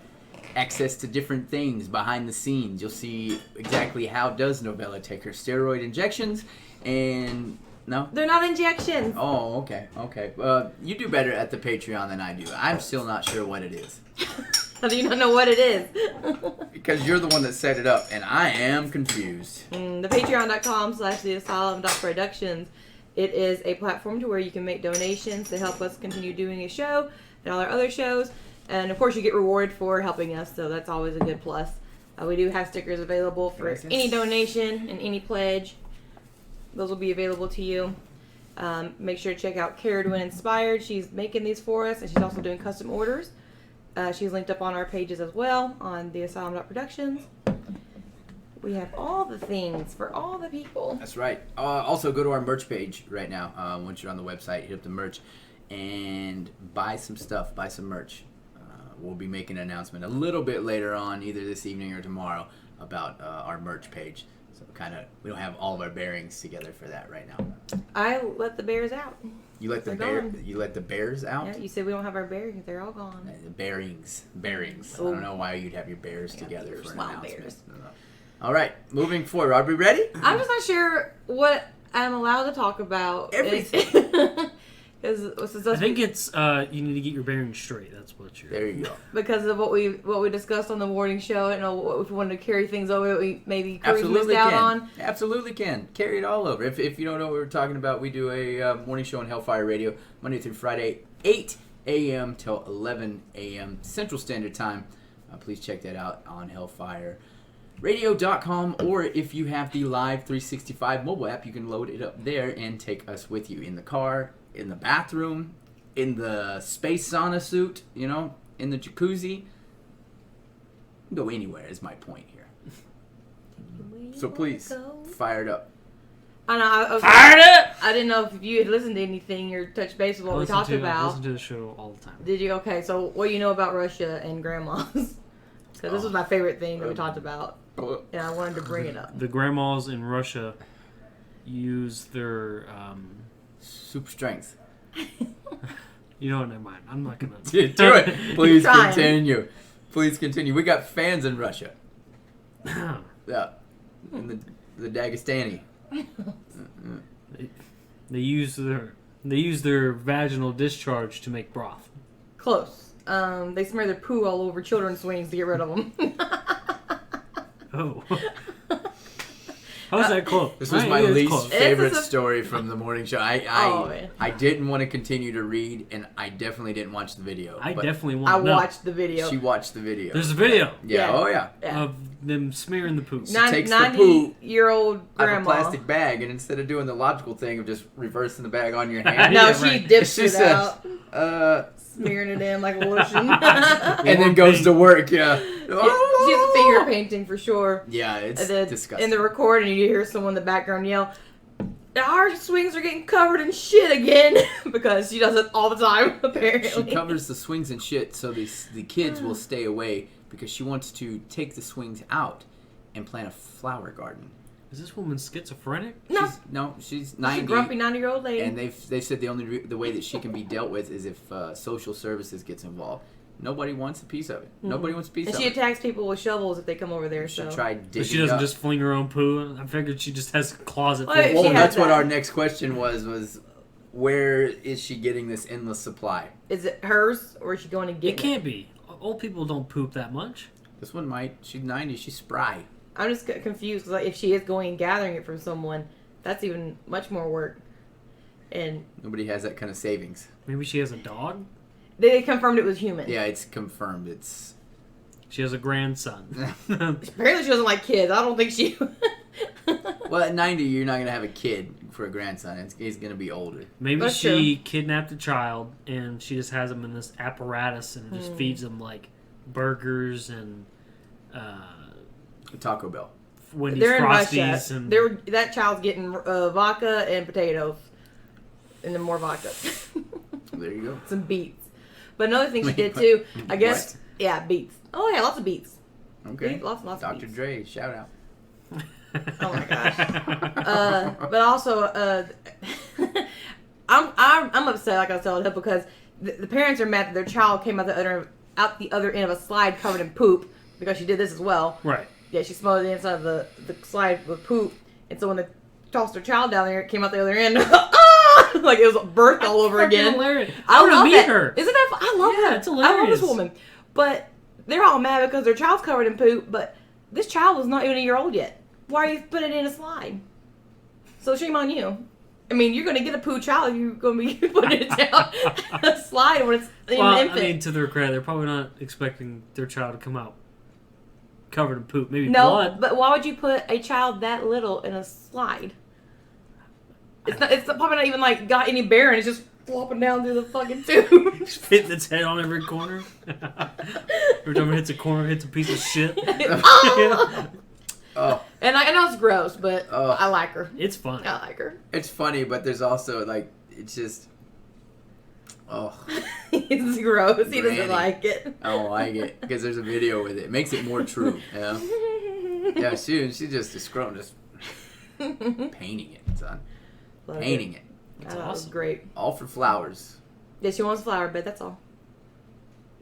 access to different things behind the scenes. You'll see exactly how does Novella take her steroid injections, and no? They're not injections. Oh, okay. You do better at the Patreon than I do. I'm still not sure what it is. How do you not know what it is? Because you're the one that set it up, and I am confused. The patreon.com/theasylum.productions. It is a platform to where you can make donations to help us continue doing a show and all our other shows. And, of course, you get rewarded for helping us, so that's always a good plus. We do have stickers available for any donation and any pledge. Those will be available to you. Make sure to check out Cara Dwynn Inspired. She's making these for us, and she's also doing custom orders. She's linked up on our pages as well on theasylum.productions. We have all the things for all the people. That's right. Also, go to our merch page right now. Once you're on the website, hit up the merch and buy some stuff, buy some merch. We'll be making an announcement a little bit later on, either this evening or tomorrow, about our merch page. So we don't have all of our bearings together for that right now. I let the bears out. You let the bears out? Yeah, you said we don't have our bearings. They're all gone. Bearings. Oh. I don't know why you'd have your bears together for an wild announcement. bears. No. All right, moving forward. Are we ready? I'm just not sure what I'm allowed to talk about. Everything. I think it's you need to get your bearings straight. That's what you're. There you go. Because of what we discussed on the morning show, and if we wanted to carry things over, we maybe Kruz missed out on. Absolutely can carry it all over. If you don't know what we're talking about, we do a morning show on Hellfire Radio Monday through Friday, 8 a.m. till 11 a.m. Central Standard Time. Please check that out on HellfireRadio.com, or if you have the Live 365 mobile app, you can load it up there and take us with you in the car, in the bathroom, in the space sauna suit, in the jacuzzi. Go anywhere is my point here. So please, fire it up. I know. Fired up! I didn't know if you had listened to anything or touched base with what we talked about. I listen to the show all the time. Did you? Okay, so what do you know about Russia and grandmas? Because this was my favorite thing that we talked about, and I wanted to bring it up. The grandmas in Russia use their... super strength. You know what? Never mind. I'm not gonna do it. Please continue. Please continue. We got fans in Russia. Yeah, in the Dagestani. They use their vaginal discharge to make broth. Close. They smear their poo all over children's swings to get rid of them. Oh. How's that close? This was my least favorite story from the morning show. I didn't want to continue to read, and I definitely didn't watch the video. I watched the video. She watched the video. There's a video. Yeah. Oh yeah. Of them smearing the poop. She takes the poo 90-year-old grandma. out of a plastic bag, and instead of doing the logical thing of just reversing the bag on your hand, no, she dips it out. Smearing it in like lotion. And then goes to work, yeah. She's finger painting for sure. Yeah, it's disgusting. In the recording, you hear someone in the background yell, "Our swings are getting covered in shit again," because she does it all the time, apparently. She covers the swings in shit so the kids will stay away, because she wants to take the swings out and plant a flower garden. Is this woman schizophrenic? No. She's 90. She's a grumpy 90-year-old lady. And they've said the way that she can be dealt with is if social services gets involved. Nobody wants a piece of it. Mm-hmm. Nobody wants a piece of it. And she attacks people with shovels if they come over there. She so tried digging But she doesn't up. just fling her own poo. I figured she just has a closet. Well, full. she has That's what that. our next question was where is she getting this endless supply? Is it hers, or is she going to get It can't be. Old people don't poop that much. This one might. She's 90. She's spry. I'm just confused, because if she is going and gathering it from someone, that's even much more work. And Nobody has that kind of savings. Maybe she has a dog. they confirmed it was human. Yeah, it's confirmed. It's. She has a grandson. Apparently she doesn't like kids. I don't think she... Well, at 90, you're not going to have a kid for a grandson. He's going to be older. Maybe That's she kidnapped a child and she just has him in this apparatus and just feeds him like burgers and Taco Bell. They're Wendy's in Frosties Russia. and That child's getting vodka and potatoes. And then more vodka. There you go. Some beets. But another thing she Wait, did what? too, I guess... What? Yeah, beets. Oh yeah, lots of beets. Okay. Lots of Dr. beets. Dre, shout out. Oh my gosh. But also, I'm upset, like I was telling her, because the parents are mad that their child came out the other end of a slide covered in poop, because she did this as well. Right. Yeah, she smothered the inside of the slide with poop, and so when they tossed her child down there, it came out the other end. Like it was birthed all over again. Hilarious. I want to love meet that. her. Isn't that fun? I love her. It's I love hilarious. this woman. But they're all mad because their child's covered in poop, but this child was not even a year old yet. Why are you putting it in a slide? So shame on you. I mean, you're going to get a poo child if you're going to be putting it down a slide when it's an infant. I mean, to their credit, they're probably not expecting their child to come out covered in poop. Maybe no, blood. but why would you put a child that little in a slide? It's probably not even like got any bearing. It's just flopping down through the fucking tube. Just hitting its head on every corner. Every time it hits a corner, it hits a piece of shit. Oh, And I know it's gross, but I like her. It's fun. I like her. it's funny, but there's also, like, it's just... Oh, It's gross. He doesn't Granny. like it. I don't like it, because there's a video with it. It makes it more true, you know? Yeah, she's just a scrum, just painting it, son. Love Painting it. That's That was awesome. great. All for flowers. Yeah, she wants a flower bed. That's all.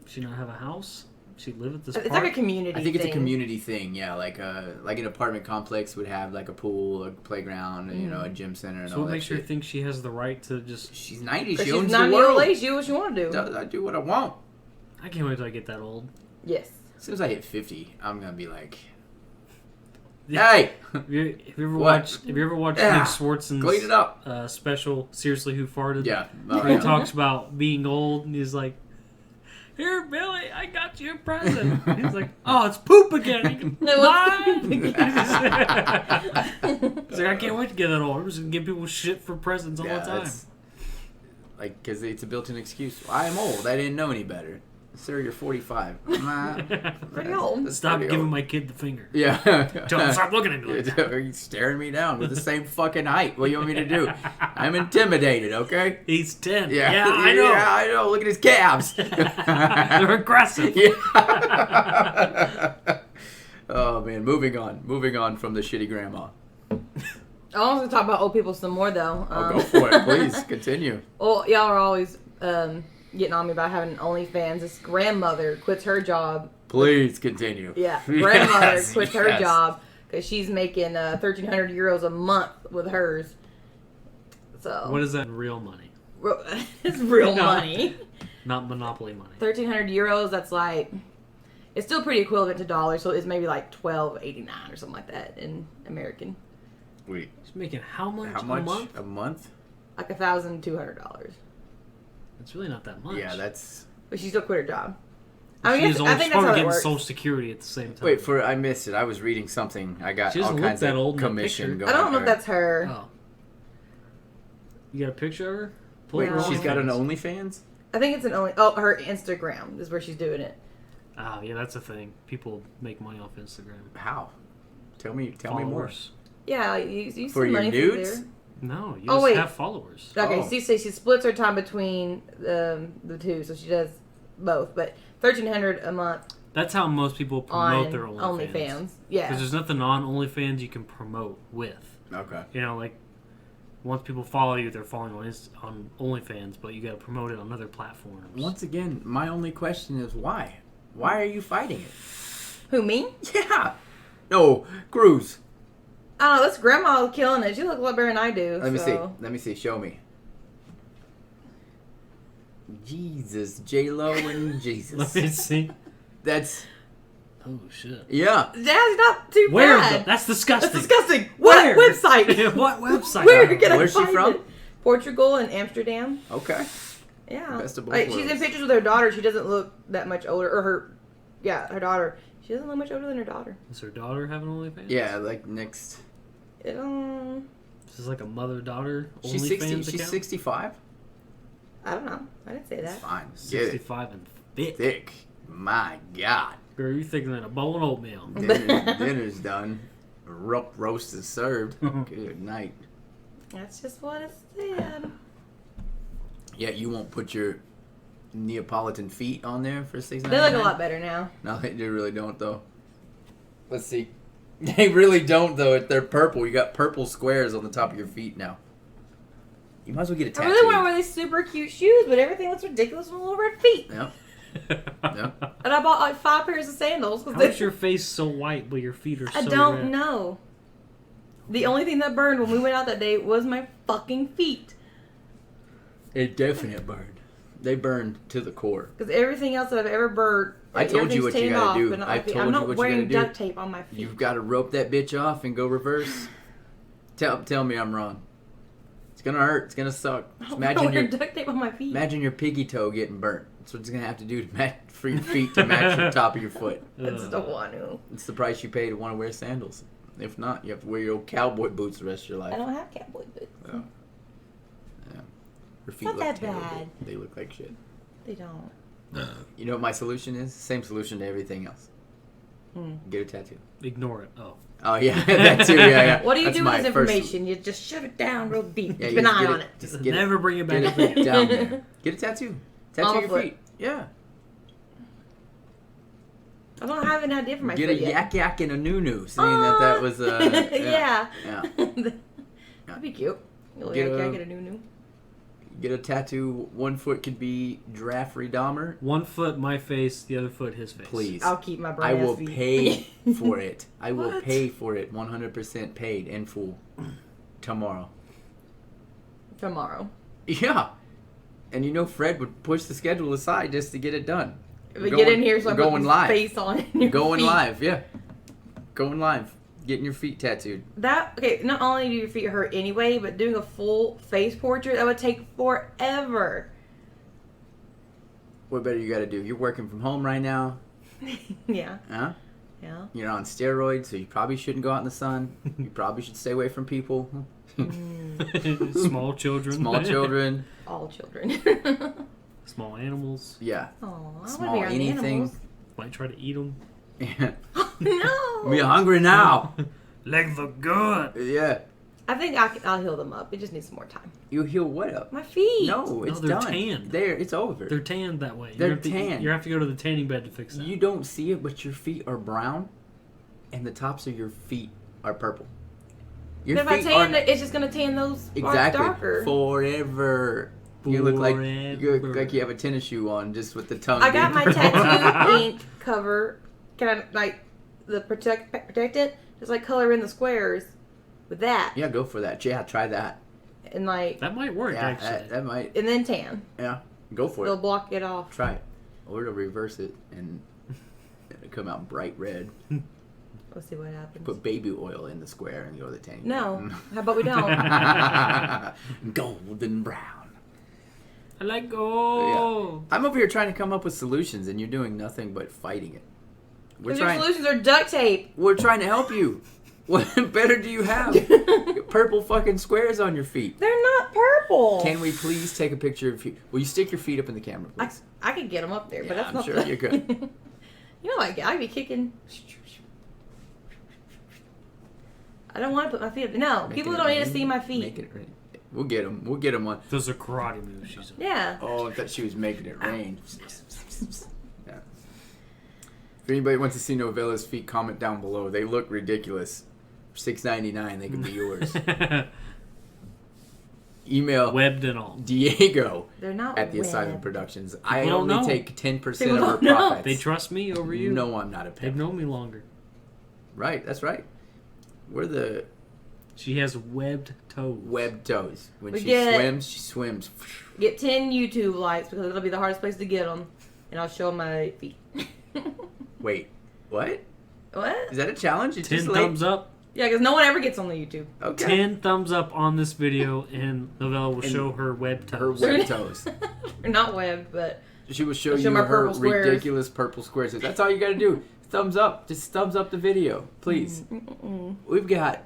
She not have a house? She live at this It's park? like a community. I think it's a thing. community thing, yeah. Like an apartment complex would have like a pool, a playground, you know, a gym center, and So all what that makes her shit. think she has the right to just... She's 90. But She she's owns the 90-year-old world. lady. She do what she want to do. I do what I want. I can't wait till I get that old. Yes. As soon as I hit 50, I'm gonna be like, Yeah. hey, Have you ever What? watched Yeah. Nick Swartzen's clean it up. special, Seriously Who Farted? Yeah. Where he talks about being old, and he's like, "Here, Billy, I got you a present." He's like, "Oh, it's poop again." He goes, No, "What?" it's poop He's like, "I can't wait to get that old. I'm just gonna give people shit for presents all the time." It's like, because it's a built-in excuse. I am old. I didn't know any better. Sir, you're 45. Pretty old. That's Stop pretty giving old. my kid the finger. Yeah. Tell him to stop looking at me like that. Are you staring me down? We're the same fucking height. What do you want me to do? I'm intimidated, okay? He's 10. Yeah, Yeah, I know. Yeah, I know. Look at his calves. They're aggressive. Yeah. Oh man, moving on from the shitty grandma. I want to talk about old people some more, though. Go for it, please continue. Well, y'all are always getting on me about having OnlyFans. This grandmother quits her job. Please continue. Yeah, grandmother Yes, quits her yes. job because she's making 1,300 euros a month with hers. So What is that in real money? it's real No. money. Not Monopoly money. 1,300 euros. That's like, it's still pretty equivalent to dollars. So it's maybe like $12.89 or something like that in American. Wait, She's making how much, how much a month? a month? Like $1,200. It's really not that much. Yeah, that's. But she still quit her job. I I she's think that's probably how it getting works. Social Security at the same time. Wait, I missed it. I was reading something. I got She doesn't all look kinds that of old in the commission picture. going. I don't know if that's her. Oh. You got a picture of her? Pull Wait, up her she's got an OnlyFans. OnlyFans? I think it's her Instagram is where she's doing it. Oh, yeah, that's a thing. People make money off Instagram. How? Tell me more. Followers. Yeah, you For see your money through nudes? there. No, you Oh, just wait. have followers. Okay, Oh. so she splits her time between the two, so she does both. But $1,300 a month That's how most people promote their OnlyFans. Yeah. Because there's nothing on OnlyFans you can promote with. Okay. You know, like, once people follow you, they're following on OnlyFans, but you got to promote it on other platforms. Once again, my only question is why? Why are you fighting it? Who, me? Yeah. No, Kruz. Oh, this grandma killing it. She looks a lot better than I do. Let me see. Show me. Jesus, J-Lo and Jesus. Let me see. That's... Oh, shit. Yeah. That's not too Where? bad. That's disgusting. That's disgusting. Where? What website? What website? Where can I Where's she find from? it? Portugal and Amsterdam. Okay. Yeah. Best of both Like, she's in worlds. pictures with her daughter. She doesn't look that much older. Or her daughter. She doesn't look much older than her daughter. Does her daughter have an OnlyFans? Yeah, like next... It, This is like a mother-daughter She's OnlyFans 60. account? She's 65. I don't know. I didn't say That's that. fine. Get 65 and thick. it. Thick. My God. Girl, you're thicker than a bowl of oatmeal. Dinner's done. Roast is served. Good night. That's just what it said. Yeah, you won't put your Neapolitan feet on there for $6.99? They look a lot better now. No, they really don't, though. Let's see. They really don't, though. If they're purple, you got purple squares on the top of your feet now. You might as well get a I tattoo. really want to wear these super cute shoes, but everything looks ridiculous with little red feet. Yep. Yep. And I bought like 5 pairs of sandals. How is your face so white, but your feet are so I don't red? know. The only thing that burned when we went out that day was my fucking feet. It definitely burned. They burned to the core. Because everything else that I've ever burned, I told you what you gotta do. I told I'm you not what you wearing gotta do. duct tape on my feet. You've got to rope that bitch off and go reverse. Tell me I'm wrong. It's gonna hurt. It's gonna suck. Just Imagine your duct tape on my feet. Imagine your piggy toe getting burnt. That's what it's gonna have to do to match for your feet to match the top of your foot. I just don't want to. It's the price you pay to want to wear sandals. If not, you have to wear your old cowboy boots the rest of your life. I don't have cowboy boots. Yeah. Yeah. Your feet not look that terrible. bad. They look like shit. They don't. You know what my solution is? Same solution to everything else. Get a tattoo. Ignore it. Oh yeah, that too. Yeah. What do you That's do with my this first- information? You just shove it down real deep. Yeah, Keep you an just eye get on it. Just get Never bring it back up Get again. it down there. Get a tattoo. Tattoo On your foot. feet. Yeah. I don't have an idea for my Get a foot yet. yak and a noo-noo, seeing that was yeah. Yeah. That'd be cute. A little Get yak a- yak and a noo-noo. Get a tattoo. One foot could be Jeffrey Dahmer. One foot my face, the other foot his face. Please. I'll keep my I brain will feet. pay for it. I will What? pay for it 100% paid in full tomorrow. Tomorrow. Yeah. And you know Fred would push the schedule aside just to get it done. We get in here so I we're put going this live. face on it. and your Going feet. live, yeah. Going live. Getting your feet tattooed. That okay? Not only do your feet hurt anyway, but doing a full face portrait that would take forever. What better you got to do? You're working from home right now. Yeah. Huh? Yeah. You're on steroids, so you probably shouldn't go out in the sun. You probably should stay away from people. Small children. Small children. All children. Small animals. Yeah. Oh, I Small want to be around the anything. animals. Might try to eat them. No. We're hungry now. Legs look good. Yeah. I think I'll heal them up. It just needs some more time. You heal what up? My feet. No, it's they're done. tanned. There, it's over. They're tanned that way. They're you have to, tanned. You have to go to the tanning bed to fix that. You don't see it, but your feet are brown, and the tops of your feet are purple. Your But if I feet tan are it, it's just gonna tan those parts exactly darker. forever. You look like you have a tennis shoe on, just with the tongue. I got my being purple. tattoo ink cover. Can I like the protect it? Just like color in the squares with that, Yeah, go for that. Yeah, try that. and like That might work, Yeah, actually. that might. and then tan. Yeah, go for They'll it. block it off. Try it, or to reverse it and it'll come out bright red. We'll see what happens. Put baby oil in the square and go to the tanning. No, how about we don't? bed. Golden brown. I let go. I'm over here trying to come up with solutions, and you're doing nothing but fighting it. Because your solutions are duct tape. We're trying to help you. What better do you have? Purple fucking squares on your feet. They're not purple. Can we please take a picture of you? Will you stick your feet up in the camera, please? I could get them up there, but Yeah, that's I'm not. sure you could. You know, I'd be kicking. I don't want to put my feet up. No, Making people it don't need to rain. see my feet. Making it rain. We'll get them. We'll get them on. Those are karate moves, she said. Yeah. Oh, I thought she was making it rain. Yeah. If anybody wants to see Novella's feet, comment down below. They look ridiculous. For $6.99, they can be yours. Email Webbed and all. Diego They're not at the webbed. Asylum Productions. I People don't only know. take 10% of People her don't know. profits. They trust me over you. No, I'm not a They've pimp. known me longer. Right, that's right. We're the She has webbed toes. web toes. When We she get- swims, she swims. Get 10 YouTube likes because it'll be the hardest place to get them. And I'll show 'em my feet. Wait, what? What? Is that a challenge? It's 10 just thumbs up. Yeah, because no one ever gets on the YouTube. Okay. 10 thumbs up on this video, and Novella will show her web Her toes. web toes. They're not webbed, but She will show I'll show you my her purple squares. ridiculous purple squares. That's all you got to do. Thumbs up. Just thumbs up the video, please. We've got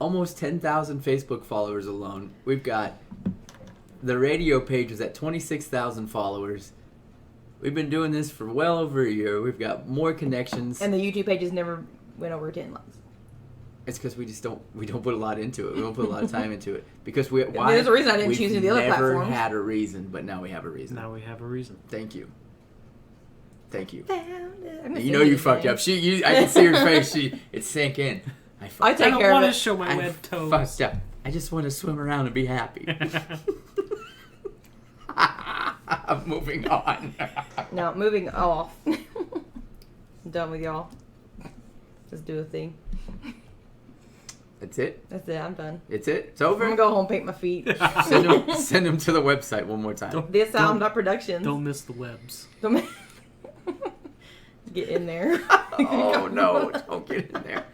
almost 10,000 Facebook followers alone. We've got the radio page is at 26,000 followers. We've been doing this for well over a year. We've got more connections. and the YouTube pages never went over 10 likes. It's because we don't put a lot into it. We don't put a lot of time into it because why? There's a reason I didn't We've choose any of the other never platforms. had a reason, but now we have a reason. Now we have a reason. Thank you. Thank you. Found it. I'm gonna You send know you the fucked thing. up. I can see her face. It sank in. I fucked I I take don't care of want it. to show my I web toes. fucked up. I just want to swim around and be happy. Moving on. No, moving off. I'm done with y'all. Just do a thing. That's it. That's it. I'm done. It's it. It's I'm over. gonna go home and paint my feet. Send them to the website one more time. Don't- The Asylum.Productions. Don't miss the webs. Don't get in there. Oh no! Don't get in there.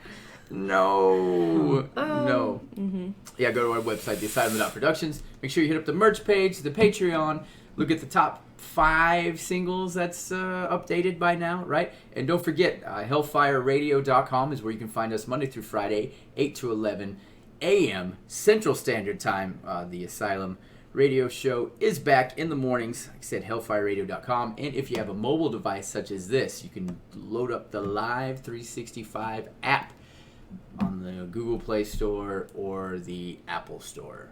No. No. Mm-hmm. Yeah, go to our website, theasylum.productions. Make sure you hit up the merch page, the Patreon. Look at the top 5 singles that's updated by now, right? And don't forget, hellfireradio.com is where you can find us Monday through Friday, 8 to 11 a.m. Central Standard Time. The Asylum radio show is back in the mornings. Like I said, hellfireradio.com. And if you have a mobile device such as this, you can load up the Live 365 app on the Google Play Store or the Apple Store.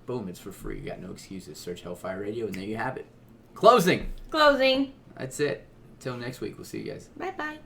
Boom, it's for free. You got no excuses. Search Hellfire Radio, and there you have it. Closing. Closing. That's it. Until next week, we'll see you guys. Bye bye.